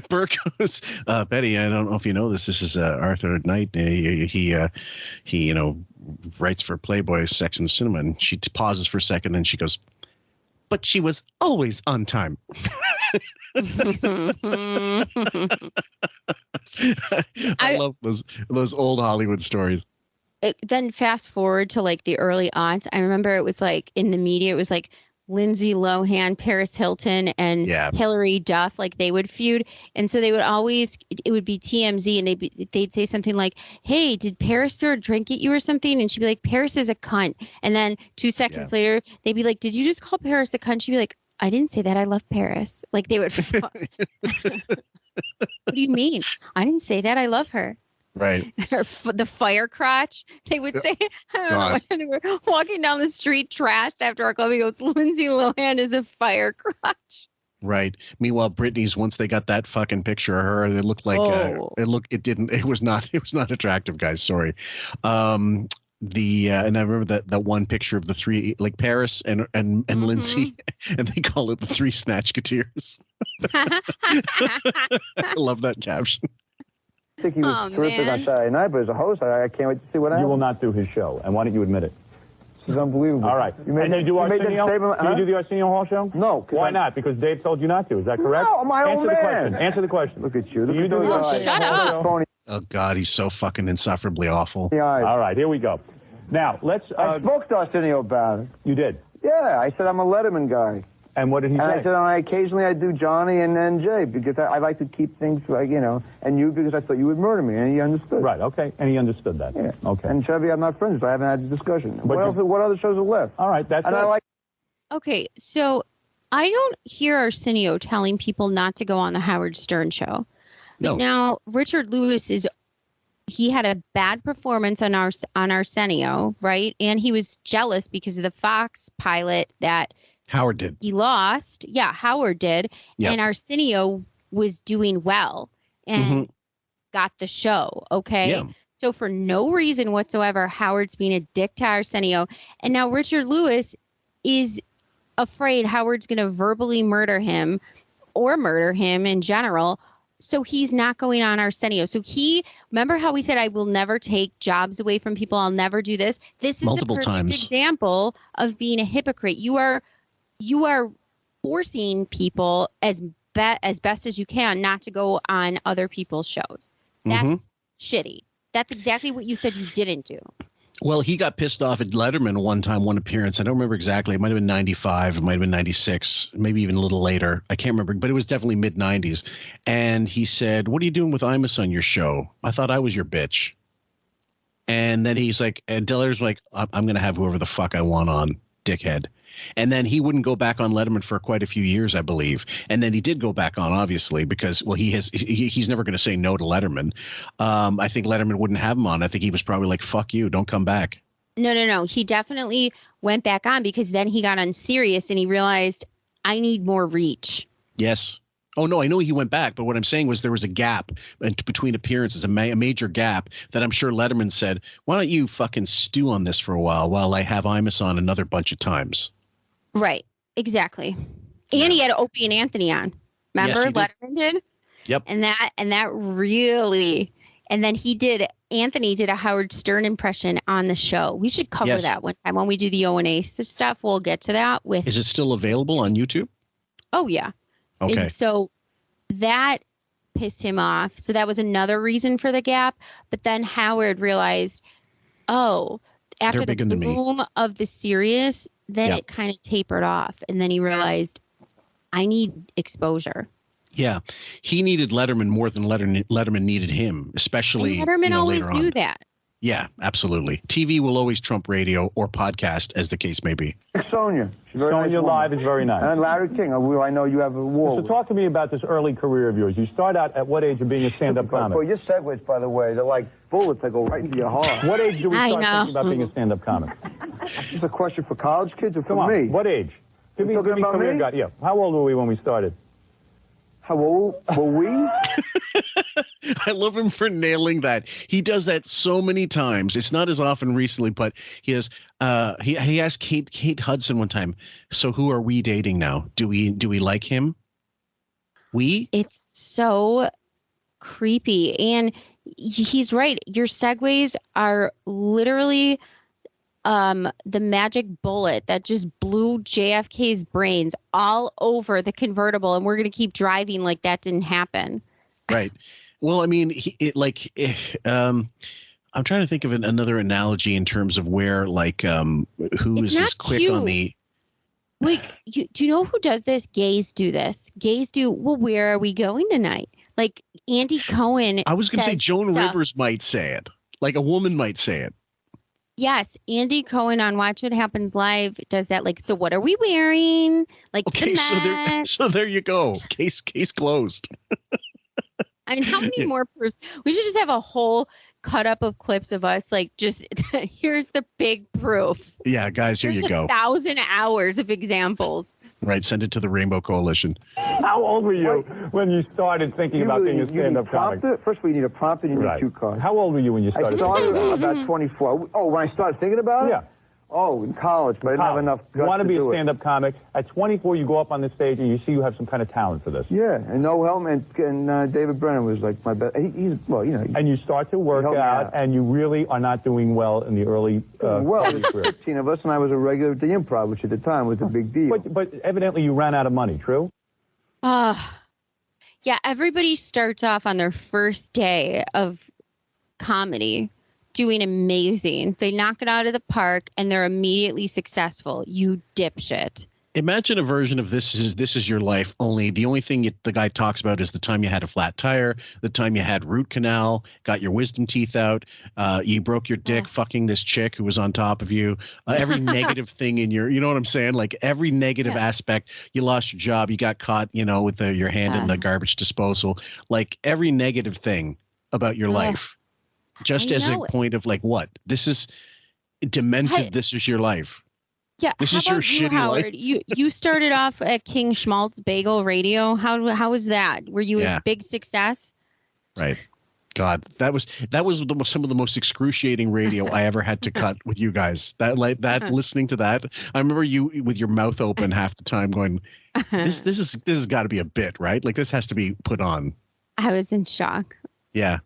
Burke goes, Betty, I don't know if you know this. This is Arthur Knight. He writes for Playboy, Sex and Cinema. And she pauses for a second. Then she goes, but she was always on time. I love those old Hollywood stories. Then fast forward to like the early aughts. I remember it was like in the media, it was like Lindsay Lohan, Paris Hilton, and Hilary Duff, like they would feud. And so they would always, it would be TMZ and they'd say something like, hey, did Paris throw a drink at you or something? And she'd be like, Paris is a cunt. And then 2 seconds later, they'd be like, did you just call Paris a cunt? She'd be like, I didn't say that. I love Paris. Like they would. What do you mean? I didn't say that. I love her. Right. Or the fire crotch. They would say, I don't know, when they were walking down the street trashed after our club, he goes, Lindsay Lohan is a fire crotch. Right. Meanwhile, Britney's, once they got that fucking picture of her, it looked like it was not attractive, guys. Sorry. And I remember that one picture of the three, like Paris and Lindsay, and they call it the three Snatchketeers. I love that caption. I think he was terrific on Saturday night, but as a host, I can't wait to see what happens. You will not do his show, and why don't you admit it? This is unbelievable. All right. You do Arsenio? Do you do the Arsenio Hall show? No. Why not? Because Dave told you not to. Is that correct? No, my old man. Answer the question. Look at you. Do you do the Arsenio? Shut up. Oh, God, he's so fucking insufferably awful. All right, here we go. Now, let's... I spoke to Arsenio about it. You did? Yeah, I said I'm a Letterman guy. And what did he say? I said, occasionally I do Johnny and then Jay because I like to keep things like, and you because I thought you would murder me, and he understood. Right, okay. And he understood that. Yeah. Okay. And Chevy, I'm not friends, so I haven't had the discussion. What other shows are left? All right, that's it. Okay, so I don't hear Arsenio telling people not to go on the Howard Stern show. But now Richard Lewis he had a bad performance on Arsenio, right? And he was jealous because of the Fox pilot that Howard did. He lost. Yeah, Howard did. Yep. And Arsenio was doing well and got the show. Okay. Yeah. So for no reason whatsoever, Howard's being a dick to Arsenio. And now Richard Lewis is afraid Howard's going to verbally murder him or murder him in general. So he's not going on Arsenio. So remember how we said, I will never take jobs away from people. I'll never do this. This is multiple a perfect times. Example of being a hypocrite. You are forcing people as best as you can not to go on other people's shows. That's shitty. That's exactly what you said you didn't do. Well, he got pissed off at Letterman one appearance. I don't remember exactly. It might have been 95. It might have been 96, maybe even a little later. I can't remember, but it was definitely mid-90s. And he said, what are you doing with Imus on your show? I thought I was your bitch. And then he's like, and Letterman's like, I'm going to have whoever the fuck I want on, dickhead. And then he wouldn't go back on Letterman for quite a few years, I believe. And then he did go back on, obviously, because, well, he's never going to say no to Letterman. I think Letterman wouldn't have him on. I think he was probably like, fuck you, don't come back. No. He definitely went back on because then he got on Sirius and he realized I need more reach. Yes. Oh, no, I know he went back. But what I'm saying was there was a gap between appearances, a major gap that I'm sure Letterman said, why don't you fucking stew on this for a while I have Imus on another bunch of times. Right. Exactly. And he had Opie and Anthony on. Remember? Yes, Letterman did? Yep. And that really, and then Anthony did a Howard Stern impression on the show. We should cover that one time when we do the O&A stuff. We'll get to that with. Is it still available on YouTube? Oh, yeah. Okay. And so that pissed him off. So that was another reason for the gap. But then Howard realized, after the boom of the Sirius, then it kind of tapered off. And then he realized, I need exposure. Yeah. He needed Letterman more than Letterman needed him, especially. And Letterman always knew that. Yeah, absolutely. TV will always trump radio or podcast, as the case may be. Sonia. Sonia live is very nice. And Larry King, I know you have a war. So talk to me about this early career of yours. You start out at what age of being a stand-up comic? Well, your segues, by the way, they're like bullets that go right into your heart. What age do we start thinking about being a stand-up comic? Is this a question for college kids or for Come on, me? what age? Give me career guide. Yeah. How old were we when we started? How old were we? I love him for nailing that. He does that so many times. It's not as often recently, but he does. He asked Kate Hudson one time, so who are we dating now? Do we like him? It's so creepy. And he's right. Your segues are literally the magic bullet that just blew JFK's brains all over the convertible, and we're going to keep driving like that didn't happen. Right. Well, I mean, I'm trying to think of another analogy in terms of where, who is this quick on the. Like, do you know who does this? Gays do this. Gays do. Well, where are we going tonight? Like Andy Cohen. I was going to say Joan Rivers might say it. Like a woman might say it. Yes, Andy Cohen on Watch What Happens Live does that. Like, so what are we wearing? Like, okay, so there you go. Case closed. I mean, how many more proofs? We should just have a whole cut up of clips of us. Like, just here's the big proof. Yeah, guys, here you go. 1,000 hours of examples. Right, send it to the Rainbow Coalition. How old were you when you started thinking about being a stand-up comic? First of all, you need a prompt and you need a cue card. How old were you when you started? I started about 24. Oh, when I started thinking about it? Yeah. Oh, in college, but I didn't have enough guts to do it. You want to be a stand-up comic. At 24, you go up on the stage and you see you have some kind of talent for this. Yeah, and No Helm and David Brennan was like my best. He's well, you know. And you start to work out, and you really are not doing well in the early. Well, there's 15 of us, and I was a regular at the Improv, which at the time was a big deal. But evidently, you ran out of money. True. Yeah. Everybody starts off on their first day of comedy doing amazing. They knock it out of the park and they're immediately successful. You dipshit. Imagine a version of this is your life. Only the only thing the guy talks about is the time you had a flat tire, the time you had root canal, got your wisdom teeth out, you broke your dick fucking this chick who was on top of you. Every negative thing in your, you know what I'm saying? Like every negative aspect. You lost your job, you got caught, with your hand in the garbage disposal. Like every negative thing about your life, just as a point of like, what this is demented. This is your life. Yeah, this how is your about you, shitty Howard? life. You started off at King Schmaltz Bagel Radio. How was that? Were you a big success? Right. God, that was some of the most excruciating radio I ever had to cut with you guys. Listening to that, I remember you with your mouth open half the time, going, "This has got to be a bit, right? Like this has to be put on." I was in shock. Yeah.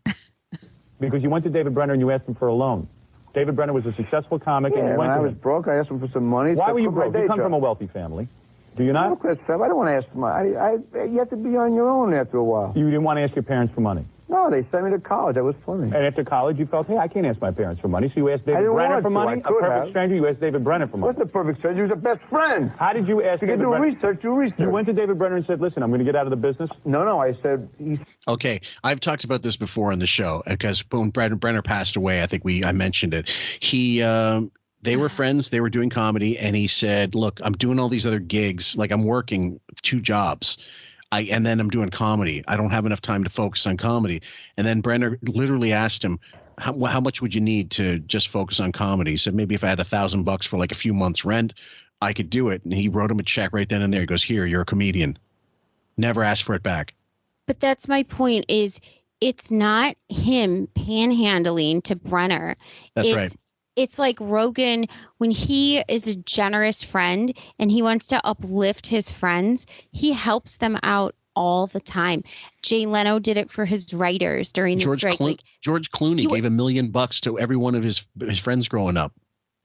Because you went to David Brenner and you asked him for a loan. David Brenner was a successful comic. Yeah, and you when went I to was him. broke, I asked him for some money. Why so were you I quit my broke? day You come job. from a wealthy family. Do you not? Chris, I don't want to ask money. You have to be on your own after a while. You didn't want to ask your parents for money? No, they sent me to college. I was plenty. And after college, you felt, hey, I can't ask my parents for money. So you asked David didn't Brenner want for to. money? I A could perfect have. stranger, you asked David Brenner for money. Wasn't a perfect stranger. He was a best friend. How did you ask You David can do Brenner? research, You went to David Brenner and said, listen, I'm going to get out of the business? No, I said, Okay, I've talked about this before on the show because when Brenner passed away, I think I mentioned it. They were friends. They were doing comedy. And he said, look, I'm doing all these other gigs. Like I'm working 2 jobs. And then I'm doing comedy. I don't have enough time to focus on comedy. And then Brenner literally asked him, how much would you need to just focus on comedy? He said, maybe if I had $1,000 for like a few months rent, I could do it. And he wrote him a check right then and there. He goes, here, you're a comedian. Never asked for it back. But that's my point is it's not him panhandling to Brenner. That's right. It's like Rogan, when he is a generous friend and he wants to uplift his friends, he helps them out all the time. Jay Leno did it for his writers during the strike. George Clooney gave $1 million to every one of his friends growing up.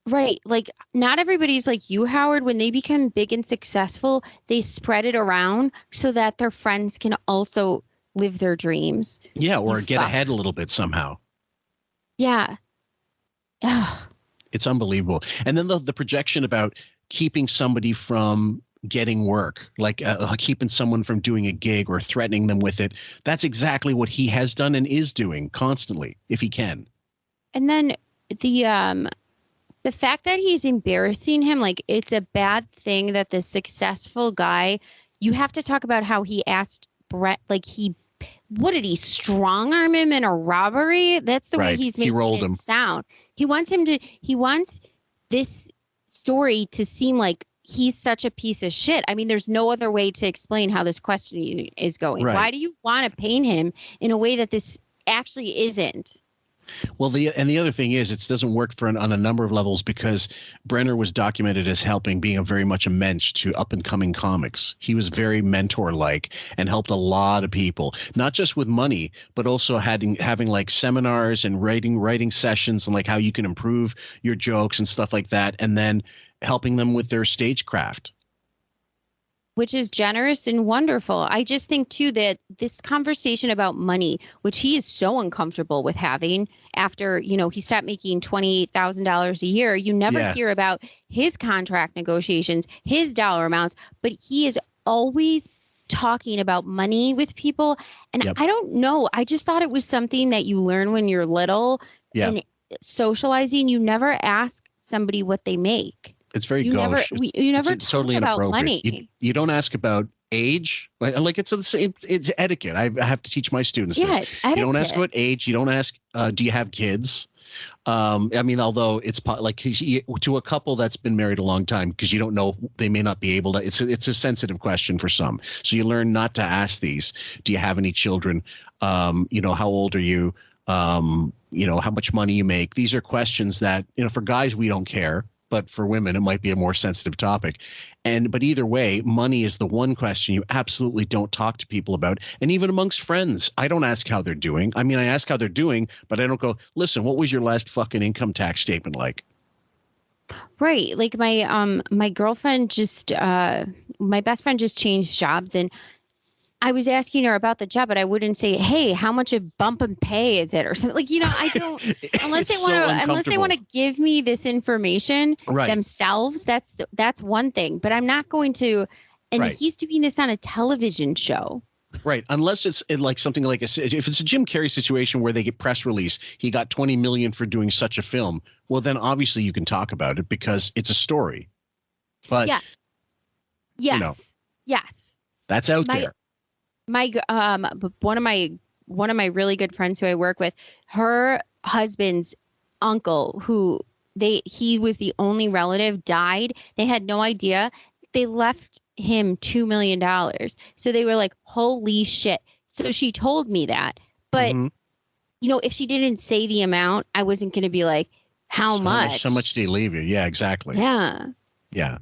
Right. Like not everybody's like you, Howard. When they become big and successful, they spread it around so that their friends can also live their dreams. Yeah, or get ahead a little bit somehow. Yeah. It's unbelievable. And then the projection about keeping somebody from getting work, like keeping someone from doing a gig or threatening them with it. That's exactly what he has done and is doing constantly, if he can. And then the fact that he's embarrassing him, like it's a bad thing that the successful guy, you have to talk about how he asked Brett, like what did he strong arm him in a robbery? That's the way he's making it sound. He wants this story to seem like he's such a piece of shit. I mean, there's no other way to explain how this question is going. Right. Why do you want to paint him in a way that this actually isn't? Well, the other thing is it doesn't work on a number of levels because Brenner was documented as being very much a mensch to up and coming comics. He was very mentor-like and helped a lot of people, not just with money, but also having like seminars and writing sessions and like how you can improve your jokes and stuff like that, and then helping them with their stagecraft. Which is generous and wonderful. I just think, too, that this conversation about money, which he is so uncomfortable with having after, he stopped making $28,000 a year. You never hear about his contract negotiations, his dollar amounts, but he is always talking about money with people. And I don't know. I just thought it was something that you learn when you're little. And socializing, you never ask somebody what they make. It's very gauche. You never it's talk totally about inappropriate. money. You don't ask about age. Like it's etiquette. I have to teach my students this. It's etiquette. You don't ask about age. You don't ask, do you have kids? I mean, although it's like to a couple that's been married a long time, because you don't know, they may not be able to. It's a sensitive question for some. So you learn not to ask these. Do you have any children? How old are you? How much money you make? These are questions that, for guys, we don't care. But for women, it might be a more sensitive topic. But either way, money is the one question you absolutely don't talk to people about. And even amongst friends, I don't ask how they're doing. I mean, I ask how they're doing, but I don't go, listen, what was your last fucking income tax statement like? Right. Like my girlfriend my best friend just changed jobs, and I was asking her about the job, but I wouldn't say, "Hey, how much a bump in pay is it?" or something. Like, I don't unless they want to give me this information themselves. That's one thing, but I'm not going to. And he's doing this on a television show. Right. Unless it's like something like if it's a Jim Carrey situation where they get press release, he got 20 million for doing such a film. Well, then obviously you can talk about it because it's a story. But yes, that's out there. One of my really good friends who I work with, her husband's uncle, he was the only relative, died. They had no idea. They left him $2 million. So they were like, holy shit. So she told me that. But, if she didn't say the amount, I wasn't going to be like, how much? How much do you leave you? Yeah, exactly. Yeah. Yeah.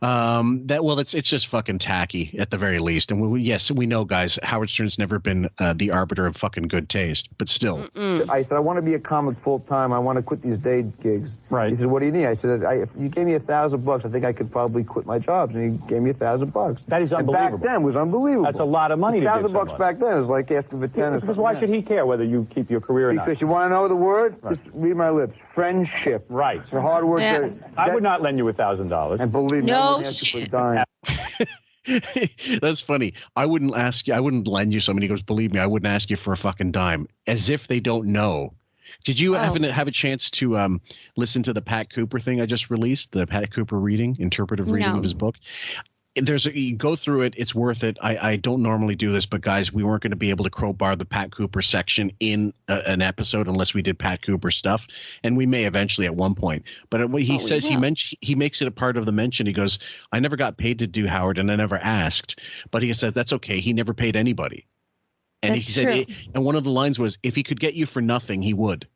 It's just fucking tacky at the very least. And we know, guys, Howard Stern's never been the arbiter of fucking good taste, but still. I said, I want to be a comic full time. I want to quit these day gigs. Right. He said, what do you need? I said, if you gave me $1,000, I think I could probably quit my jobs. And he gave me $1,000. That is unbelievable. And back then was unbelievable. That's a lot of money to give $1,000 back then is like asking for 10. Because why should he care whether you keep your career or not? Because you want to know the word? Just read my lips. Friendship. Right. It's a hard word. Yeah. I would not lend you $1,000. And believe me, no shit. Dime. That's funny. I wouldn't lend you something. He goes, believe me, I wouldn't ask you for a fucking dime. As if they don't know. Did you have a chance to listen to the Pat Cooper thing I just released? The Pat Cooper interpretive reading of his book. You go through it. It's worth it. I don't normally do this, but guys, we weren't going to be able to crowbar the Pat Cooper section in an episode unless we did Pat Cooper stuff, and we may eventually at one point. But what he says, he makes it a part of the mention. He goes, "I never got paid to do Howard, and I never asked." But he said that's okay. He never paid anybody, and he said, and one of the lines was, "If he could get you for nothing, he would."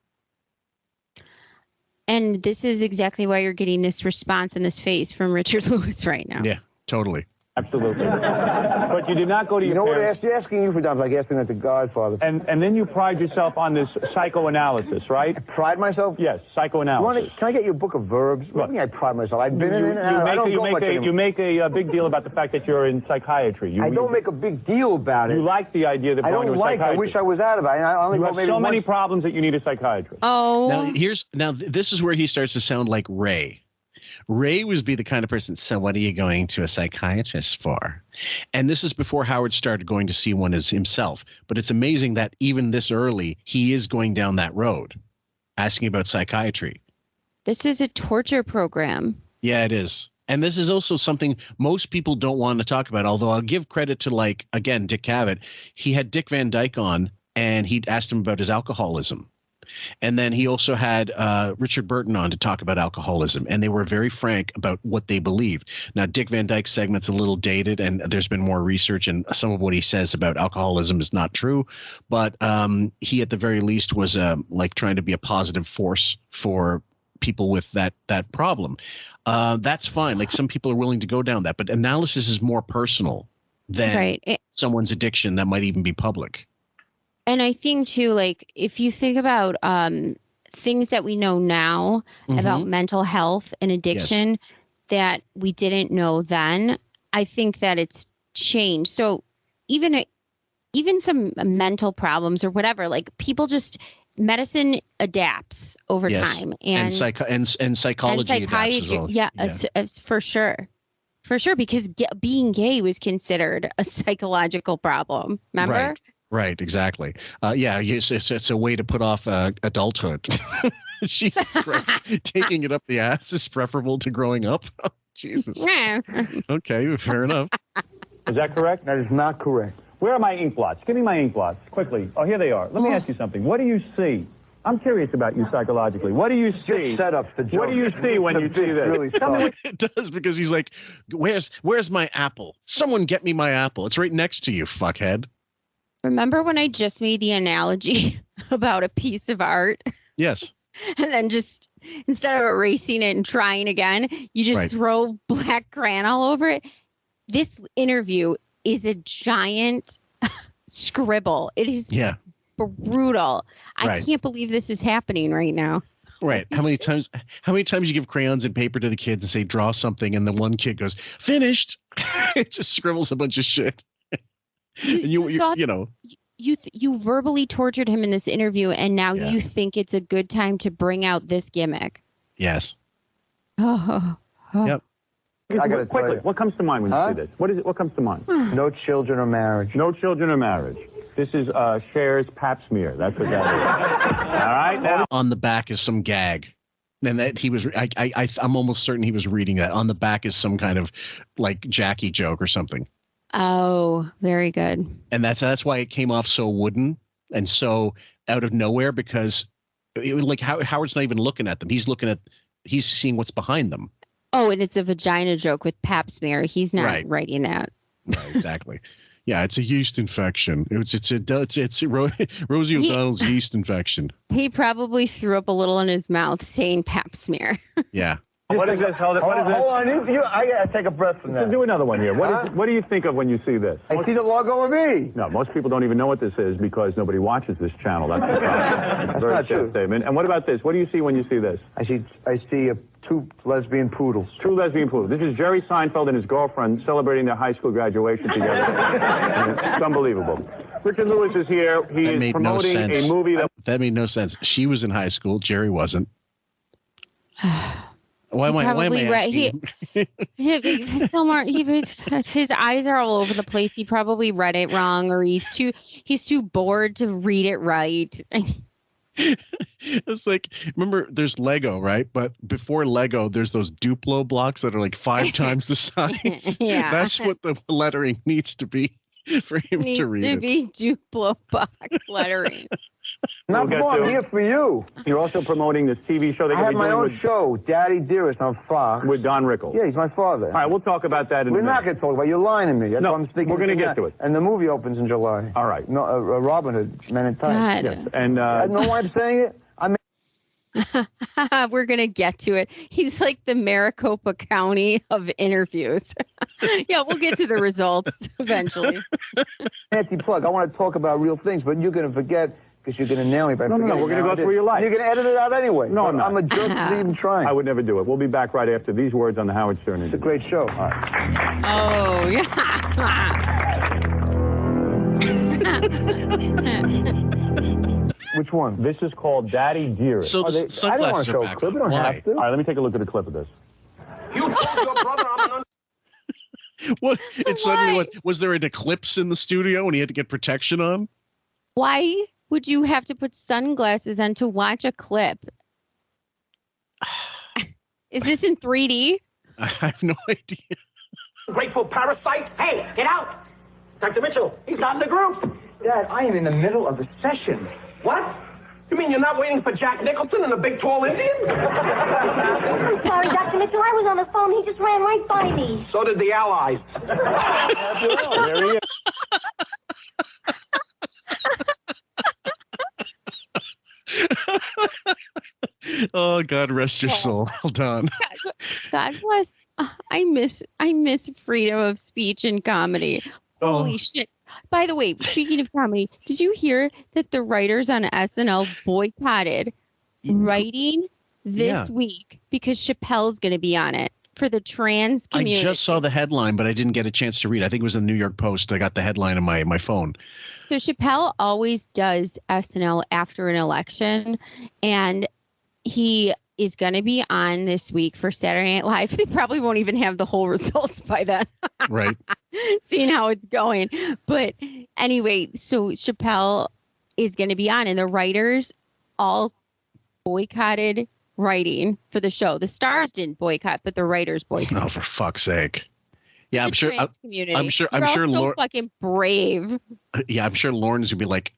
And this is exactly why you're getting this response in this face from Richard Lewis right now. Yeah. Totally. Absolutely. But you did not go to your parents. You're asking you for dimes, like asking that to Godfather. And then you pride yourself on this psychoanalysis, right? I pride myself? Yes, psychoanalysis. Can I get you a book of verbs? What do you mean I pride myself? I've been in and out. I don't go much anymore. You make a big deal about the fact that you're in psychiatry. I don't make a big deal about it. You like the idea that going to a psychiatrist. I wish I was out of it. You have so many problems that you need a psychiatrist. Oh. Now this is where he starts to sound like Ray. Ray would be the kind of person, so what are you going to a psychiatrist for? And this is before Howard started going to see one as himself. But it's amazing that even this early, he is going down that road, asking about psychiatry. This is a torture program. Yeah, it is. And this is also something most people don't want to talk about, although I'll give credit to, again, Dick Cavett. He had Dick Van Dyke on, and he'd asked him about his alcoholism. And then he also had Richard Burton on to talk about alcoholism, and they were very frank about what they believed. Now, Dick Van Dyke's segment's a little dated, and there's been more research, and some of what he says about alcoholism is not true. But he, at the very least, was trying to be a positive force for people with that problem. That's fine. Like, some people are willing to go down that, but analysis is more personal than someone's addiction that might even be public. And I think, too, if you think about things that we know now about mental health and addiction that we didn't know then, I think that it's changed. So even some mental problems or whatever, people just medicine adapts over time. And psychology adapts as well. Yeah. For sure. For sure, because being gay was considered a psychological problem. Remember? Right, exactly. It's a way to put off adulthood. Jesus Christ. Taking it up the ass is preferable to growing up. Oh, Jesus. Okay, fair enough. Is that correct? That is not correct. Where are my ink blots? Give me my ink blots, quickly. Oh, here they are. Let me ask you something. What do you see? I'm curious about you psychologically. What do you see? Just setups, the joke. What do you see when you see this? Really Tell me what it does, because he's like, where's my apple? Someone get me my apple. It's right next to you, fuckhead. Remember when I just made the analogy about a piece of art? Yes. And then just, instead of erasing it and trying again, you just throw black crayon all over it. This interview is a giant scribble. It is brutal. I can't believe this is happening right now. Right. How many times you give crayons and paper to the kids and say, draw something, and the one kid goes, finished. It just scribbles a bunch of shit. You know. You verbally tortured him in this interview, and now you think it's a good time to bring out this gimmick. Yes. Oh. Yep. I gotta quickly. What comes to mind when you see this? What is it? What comes to mind? No children or marriage. No children or marriage. This is Cher's pap smear. That's what that is. All right. Now on the back is some gag, and that he was. I'm almost certain he was reading that. On the back is some kind of like Jackie joke or something. Oh, very good. And that's why it came off so wooden and so out of nowhere, because it was like Howard's not even looking at them. He's seeing what's behind them. Oh, and it's a vagina joke with pap smear. He's not writing that. Right, exactly. Yeah, it's a yeast infection. It's Rosie O'Donnell's yeast infection. He probably threw up a little in his mouth saying pap smear. Yeah. What is this? Hold on. I gotta take a breath from that. So do another one here. What do you think of when you see this? I see the logo of me. No, most people don't even know what this is because nobody watches this channel. That's the problem. That's very not true. Statement. And what about this? What do you see when you see this? I see two lesbian poodles. Two lesbian poodles. This is Jerry Seinfeld and his girlfriend celebrating their high school graduation together. It's unbelievable. Richard Lewis is here. He is promoting a movie that made no sense. She was in high school. Jerry wasn't. Why am I asking? His eyes are all over the place. He probably read it wrong, or he's too bored to read it right. It's like, remember, there's Lego, right? But before Lego, there's those Duplo blocks that are like 5 times the size. Yeah, that's what the lettering needs to be for him to read it. Needs to be Duplo box lettering. Not fun. I'm here for you. You're also promoting this TV show. I have my own show, Daddy Dearest, on Fox. With Don Rickles. Yeah, he's my father. All right, we'll talk about that in a minute. We're not going to talk about it. You're lying to me. That's no, what I'm thinking. We're going to get to it. And the movie opens in July. All right. No, Robin Hood, Men in Tights. Yes. And I know why I'm saying it. We're going to get to it. He's like the Maricopa County of interviews. Yeah, we'll get to the results eventually. Anti-plug. I want to talk about real things, but you're going to forget because you're going to nail me by forgetting. No, we're going to go through your life. You're going to edit it out anyway. No, I'm not. I'm a jerk for even trying. I would never do it. We'll be back right after these words on the Howard Stern. It's a great show. All right. Oh, yeah. Which one? This is called Daddy Dearest. So I don't want to show a clip. I don't have to. All right, let me take a look at a clip of this. You told your brother I'm an What? It suddenly was there an eclipse in the studio and he had to get protection on? Why would you have to put sunglasses on to watch a clip? Is this in 3D? I have no idea. ungrateful parasite. Hey, get out! Dr. Mitchell, he's not in the group. Dad, I am in the middle of a session. What? You mean you're not waiting for Jack Nicholson and a big tall Indian? I'm sorry, Dr. Mitchell. I was on the phone. He just ran right by me. So did the Allies. There he is. Oh, God rest your soul. Hold on. God bless. I miss freedom of speech and comedy. Holy shit. By the way, speaking of comedy, did you hear that the writers on SNL boycotted writing this week because Chappelle's going to be on it for the trans community? I just saw the headline, but I didn't get a chance to read. I think it was the New York Post. I got the headline on my phone. So Chappelle always does SNL after an election, and he is going to be on this week for Saturday Night Live. They probably won't even have the whole results by then. Right. Seeing how it's going. But anyway, so Chappelle is going to be on, and the writers all boycotted writing for the show. The stars didn't boycott, but the writers boycotted. Oh, for fuck's sake. Yeah, I'm sure. Community. I'm sure. You're I'm sure. So fucking brave. Yeah, I'm sure Lauren's gonna be like,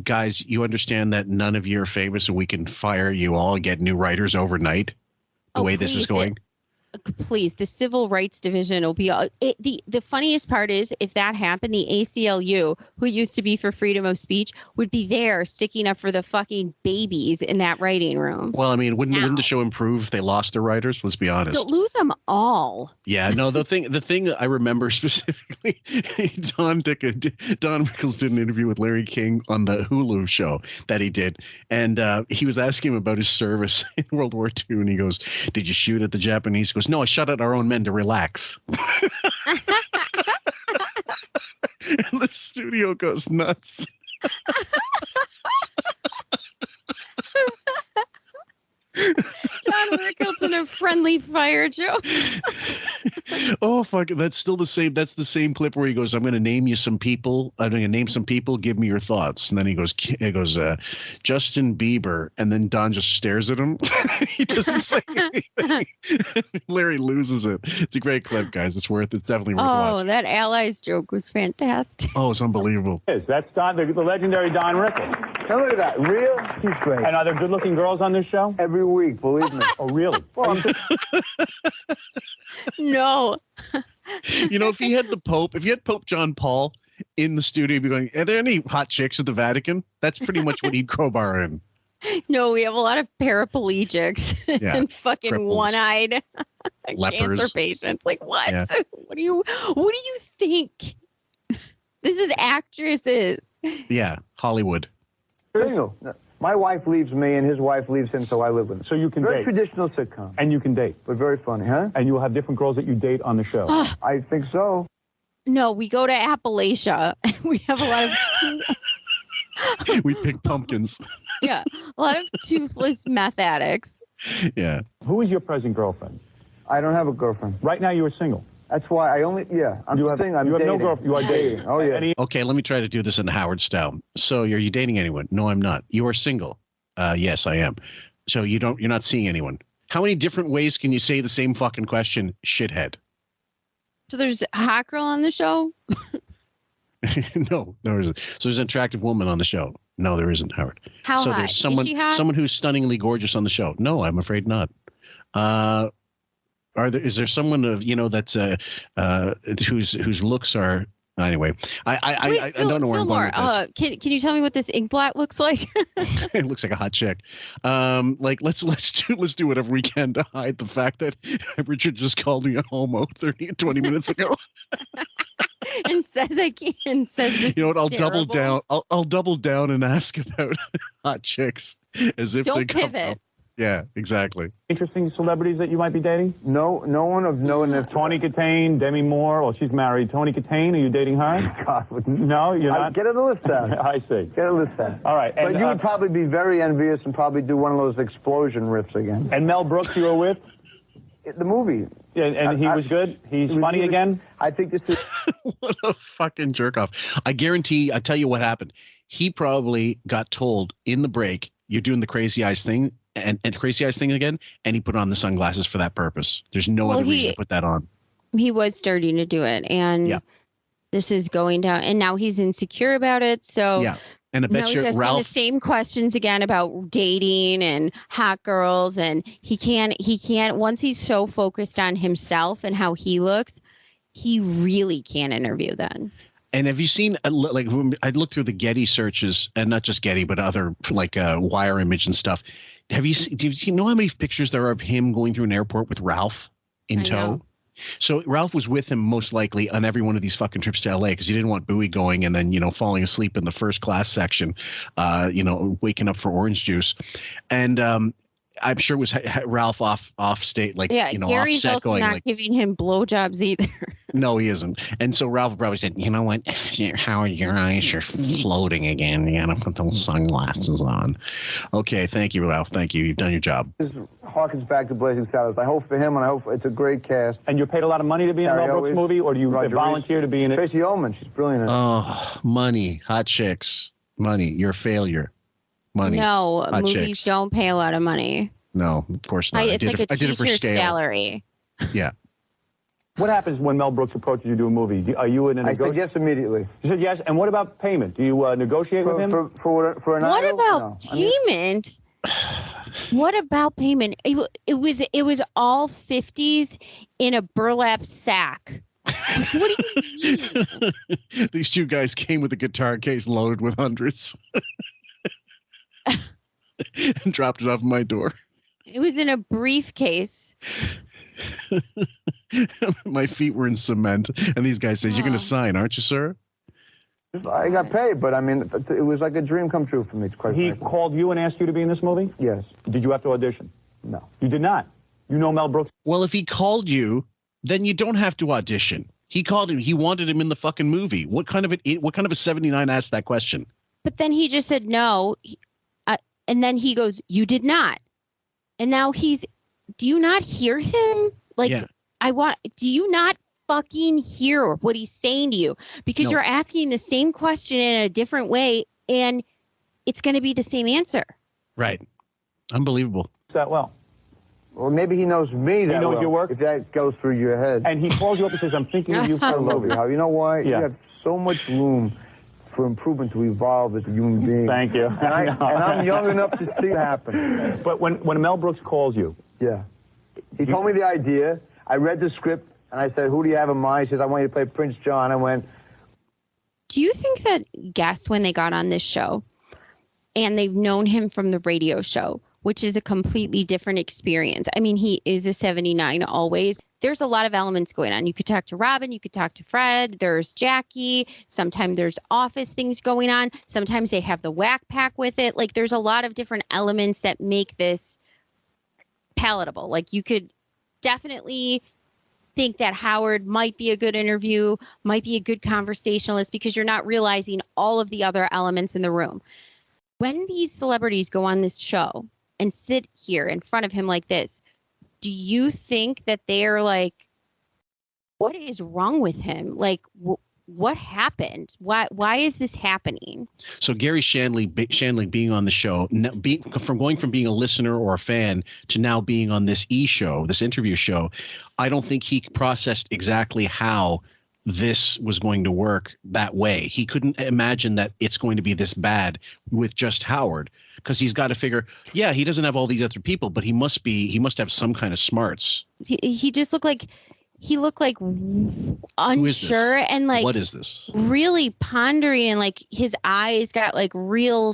guys, you understand that none of you are famous, and we can fire you all and get new writers overnight. The way this is going. Please, the Civil Rights Division will be the funniest part is if that happened, the ACLU, who used to be for freedom of speech, would be there sticking up for the fucking babies in that writing room. Well, I mean, wouldn't the show improve if they lost their writers? Let's be honest. They'll lose them all. Yeah, no, the thing I remember specifically, Don Rickles did an interview with Larry King on the Hulu show that he did, and he was asking him about his service in World War II, and he goes, "Did you shoot at the Japanese?" He goes, "No, I shot at our own men to relax." And the studio goes nuts. John Rickles in a friendly fire joke. Oh fuck! That's still the same. That's the same clip where he goes, "I'm going to name you some people. I'm going to name some people. Give me your thoughts." And then he goes, Justin Bieber, and then Don just stares at him. He doesn't say anything. Larry loses it. It's a great clip, guys. It's definitely worth watching. Oh, that Allies joke was fantastic. Oh, it's unbelievable. That's Don, the legendary Don Rickles. Now look at that. Real? He's great. And are there good-looking girls on this show? Every week, believe me. Oh, really? Well, No. You know, if you had Pope John Paul in the studio, he'd be going, "Are there any hot chicks at the Vatican?" That's pretty much what he'd crowbar in. No, we have a lot of paraplegics and fucking cripples. One-eyed Lepers. cancer patients. Like what? Yeah. What do you think? This is actresses. Yeah, Hollywood. single. My wife leaves me and his wife leaves him, so I live with him. So you can very date. Traditional sitcom. And you can date. But very funny, huh? And you will have different girls that you date on the show. I think so. No, we go to Appalachia. We have a lot of... We pick pumpkins. Yeah, a lot of toothless meth addicts. Yeah. Who is your present girlfriend? I don't have a girlfriend. Right now you are single. That's why I only, I'm single. I'm you have dating. no girlfriend. You are dating. Oh, yeah. Okay, let me try to do this in Howard style. So, are you dating anyone? No, I'm not. You are single. Yes, I am. So you're not seeing anyone. How many different ways can you say the same fucking question, shithead? So there's a hot girl on the show? No, there isn't. So there's an attractive woman on the show. No, there isn't, Howard. How so hot? there's someone, Is she hot? someone who's stunningly gorgeous on the show. No, I'm afraid not. Is there someone that's whose looks are anyway? I don't know where I'm going with this. Can you tell me what this ink blot looks like? It looks like a hot chick. Let's do whatever we can to hide the fact that Richard just called me a homo 20 minutes ago. And says I can't. Says this You know what? I'll is double terrible. down. I'll double down and ask about hot chicks as if they Don't come pivot. up. Yeah, exactly. Interesting celebrities that you might be dating? No one of note. Tawny Katane, Demi Moore. Well, she's married. Tawny Katane, are you dating her? God, no, you're not? Get a list down. I see. Get a list down. All right. But you would probably be very envious and probably do one of those explosion riffs again. And Mel Brooks you were with? The movie. Yeah, and he was good? He's funny again? I think this is... What a fucking jerk off. I tell you what happened. He probably got told in the break, you're doing the crazy eyes thing and crazy eyes thing again, and he put on the sunglasses for that purpose. There's no other reason to put that on. He was starting to do it, and this is going down, and now he's insecure about it. So yeah. And I bet now you he's asking Ralph the same questions again about dating and hot girls, and he can't once he's so focused on himself and how he looks, he really can't interview then. And have you seen, I looked through the Getty searches, and not just Getty, but other Wire Image and stuff. Do you know how many pictures there are of him going through an airport with Ralph in tow? So Ralph was with him most likely on every one of these fucking trips to LA because he didn't want Bowie going and then, falling asleep in the first class section, waking up for orange juice. And I'm sure it was Ralph off state, Gary's offset also going not giving him blowjobs either. No, he isn't. And so Ralph probably said, you know what, Howard, your eyes are floating again. You gotta put those sunglasses on. Okay, thank you, Ralph. Thank you. You've done your job. This harkens back to Blazing Saddles. I hope for him, and I hope it's a great cast. And you're paid a lot of money to be in a Mel Brooks movie, or do you volunteer to be in it? Tracy Ullman, she's brilliant in it. Oh, money, hot chicks, money. You're a failure. Money. No, hot movies chicks. don't pay a lot of money. No, of course not. It's like a teacher's salary. Yeah. What happens when Mel Brooks approaches you to do a movie? Are you in a negotiation? I said yes immediately. You said yes? And what about payment? Do you negotiate with him? For an What idol? about payment? What about payment? It was all 50s in a burlap sack. What do you mean? These two guys came with a guitar case loaded with hundreds and dropped it off my door. It was in a briefcase. My feet were in cement, and these guys said, "You're going to sign, aren't you, sir?" I got paid, but I mean, it was like a dream come true for me. He called you and asked you to be in this movie? Yes. Did you have to audition? No. You did not? You know Mel Brooks? Well, if he called you, then you don't have to audition. He called him. He wanted him in the fucking movie. What kind of a 79 asked that question? But then he just said no. And then he goes, you did not. And now do you not hear him? Like, Yeah. Do you not fucking hear what he's saying to you? Because you're asking the same question in a different way and it's going to be the same answer. Right. Unbelievable. That well. Well, maybe he knows me that He knows well, your work? if that goes through your head. And he calls you up and says, I'm thinking of you for I a love movie. you, Howard. You know why? Yeah. You have so much room for improvement to evolve as a human being. Thank you. And I'm young enough to see it happen. But when Mel Brooks calls you. Yeah. He told me the idea. I read the script, and I said, who do you have in mind? He says, I want you to play Prince John. I went, do you think that guests, when they got on this show, and they've known him from the radio show, which is a completely different experience. I mean, he is a 79 always. There's a lot of elements going on. You could talk to Robin, you could talk to Fred, there's Jackie, sometimes there's office things going on. Sometimes they have the whack pack with it. Like there's a lot of different elements that make this palatable. Like you could definitely think that Howard might be a good interview, might be a good conversationalist because you're not realizing all of the other elements in the room. When these celebrities go on this show and sit here in front of him like this, do you think that they're like, what is wrong with him? Like, what happened? Why is this happening? So Gary Shanley being on the show, going from being a listener or a fan to now being on this this interview show, I don't think he processed exactly how this was going to work that way. He couldn't imagine that it's going to be this bad with just Howard, because he's got to figure, yeah, he doesn't have all these other people, but he must have some kind of smarts. He just looked like unsure and like, what is this? Really pondering, and like his eyes got like real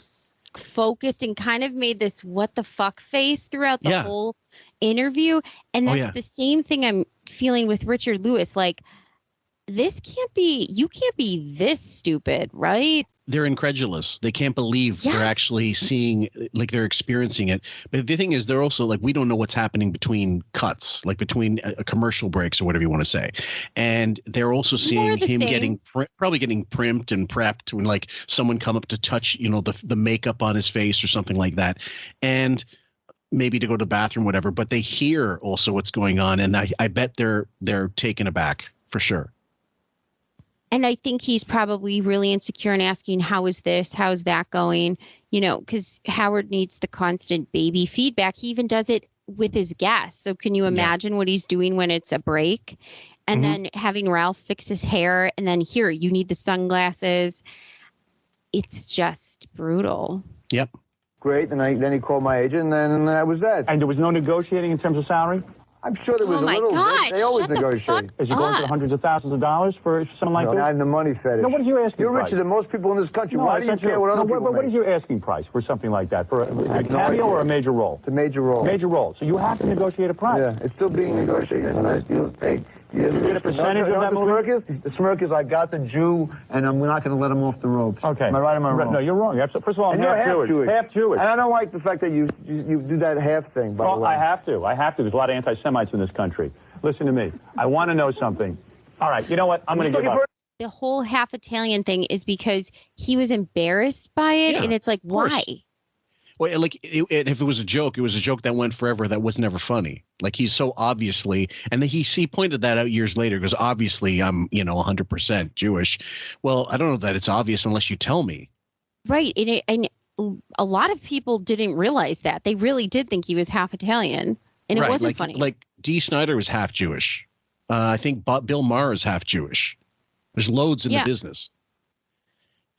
focused and kind of made this what the fuck face throughout the whole interview. And that's the same thing I'm feeling with Richard Lewis. Like, you can't be this stupid, right? They're incredulous. They can't believe they're actually seeing, like they're experiencing it. But the thing is, they're also like, we don't know what's happening between cuts, like between commercial breaks or whatever you want to say. And they're also seeing him probably getting primed and prepped when like someone come up to touch, the makeup on his face or something like that. And maybe to go to the bathroom, whatever, but they hear also what's going on. And I bet they're taken aback for sure. And I think he's probably really insecure and asking, how is this? How is that going? Because Howard needs the constant baby feedback. He even does it with his guests. So can you imagine what he's doing when it's a break? And then having Ralph fix his hair, and then here, you need the sunglasses. It's just brutal. Yep. Great. Then he called my agent, and then that was that. And there was no negotiating in terms of salary? I'm sure there was a little bit. They always negotiate. Is he going to the hundreds of thousands of dollars for something like this? Not in the money fetish. No, what is your asking You're price? richer than most people in this country. No, Why do you care what other people What make? is your asking price for something like that? For a cameo or a major role? It's a major role. Major role. So you have to negotiate a price. Yeah, it's still being negotiated. Sometimes deals take. You get a percentage of that movie? The smirk is I got the Jew, and we're not going to let him off the ropes. Okay. Am I right or am I wrong? No, you're wrong. First of all, I'm half Jewish. Half Jewish. And I don't like the fact that you do that half thing, by the way. I have to. There's a lot of anti-Semites in this country. Listen to me. I want to know something. All right, you know what? I'm going to give up. The whole half Italian thing is because he was embarrassed by it, and it's like, why? Well, like, if it was a joke that went forever. That was never funny. Like, he's so obviously, and he pointed that out years later, because obviously I'm, 100% Jewish. Well, I don't know that it's obvious unless you tell me. Right, and a lot of people didn't realize that. They really did think he was half Italian, and it wasn't funny. Like Dee Snider was half Jewish. I think Bill Maher is half Jewish. There's loads in the business.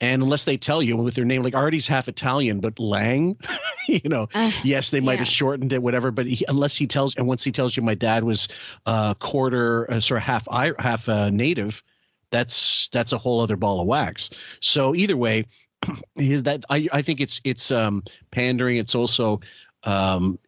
And unless they tell you with their name, like Artie's half Italian, but Lang, yes, they might have shortened it, whatever. But once he tells you my dad was quarter, sort of half native, that's a whole other ball of wax. So either way, I think it's pandering. It's also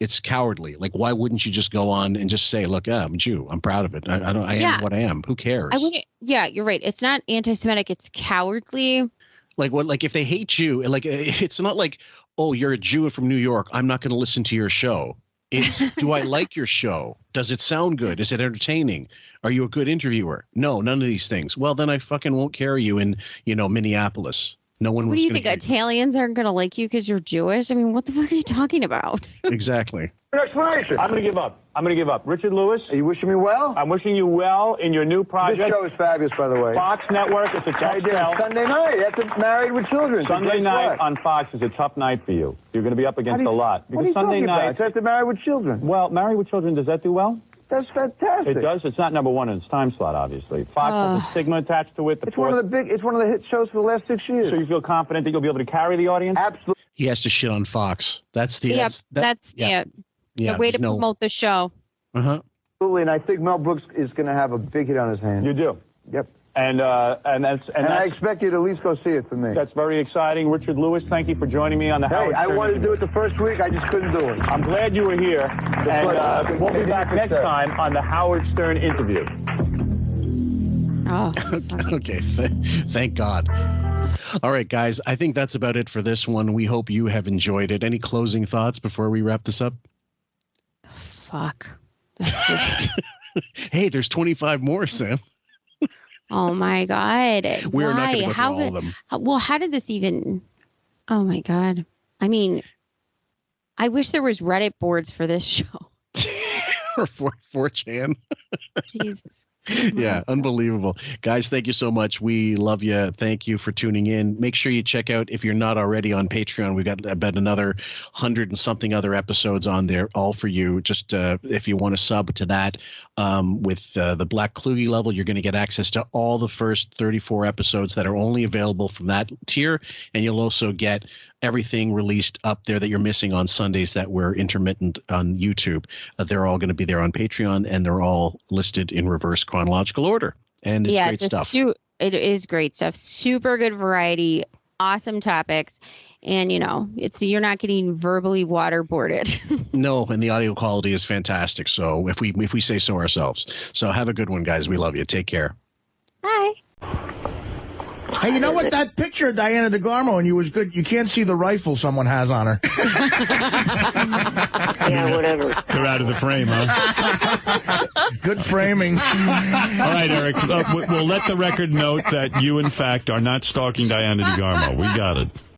it's cowardly. Like, why wouldn't you just go on and just say, look, I'm a Jew. I'm proud of it. I am what I am. Who cares? Yeah, you're right. It's not anti-Semitic. It's cowardly. Like if they hate you, like, it's not like, oh, you're a Jew from New York, I'm not going to listen to your show. It's, do I like your show? Does it sound good? Is it entertaining? Are you a good interviewer? No, none of these things. Well, then I fucking won't carry you in, Minneapolis. No one. What do you think? Italians aren't going to like you because you're Jewish? I mean, what the fuck are you talking about? Exactly. An explanation. I'm going to give up. Richard Lewis. Are you wishing me well? I'm wishing you well in your new project. This show is fabulous, by the way. Fox Network. It's a tough sell. Sunday night after Married with Children. Sunday night on Fox is a tough night for you. You're going to be up against a lot. What are you Sunday talking night. about? It's after Married with Children. Well, Married with Children, does that do well? That's fantastic. It does. It's not number one in its time slot, obviously. Fox has a stigma attached to it. It's one of the hit shows for the last 6 years. So you feel confident that you'll be able to carry the audience? Absolutely. He has to shit on Fox. That's the the way to promote the show. Absolutely, and I think Mel Brooks is going to have a big hit on his hands. You do. Yep. And I expect you to at least go see it for me. That's very exciting. Richard Lewis, thank you for joining me on the Howard Stern. I wanted to do it the first week. I just couldn't do it. I'm glad you were here. And we'll be back next time on the Howard Stern interview. Oh. Okay. Thank God. All right, guys. I think that's about it for this one. We hope you have enjoyed it. Any closing thoughts before we wrap this up? Fuck. That's just... Hey, there's 25 more, Sam. Oh my God! We're not going to go through all of them. Well, how did this even? Oh my God! I mean, I wish there was Reddit boards for this show. Or 4chan. Jesus. Yeah, unbelievable. Guys, thank you so much. We love you. Thank you for tuning in. Make sure you check out, if you're not already on Patreon, we've got about another 100 and something other episodes on there, all for you. Just if you want to sub to that with the Black Kluge level, you're going to get access to all the first 34 episodes that are only available from that tier. And you'll also get everything released up there that you're missing on Sundays that were intermittent on YouTube. They're all going to be there on Patreon, and they're all listed in reverse chronological order. And it's great stuff. It is great stuff. Super good variety, awesome topics. And, you're not getting verbally waterboarded. No, and the audio quality is fantastic. So if we say so ourselves. So have a good one, guys. We love you. Take care. Bye. Hey, you know what? That picture of Diana DeGarmo and you was good. You can't see the rifle someone has on her. Yeah, whatever. They're out of the frame, huh? Good framing. All right, Eric. We'll let the record note that you, in fact, are not stalking Diana DeGarmo. We got it.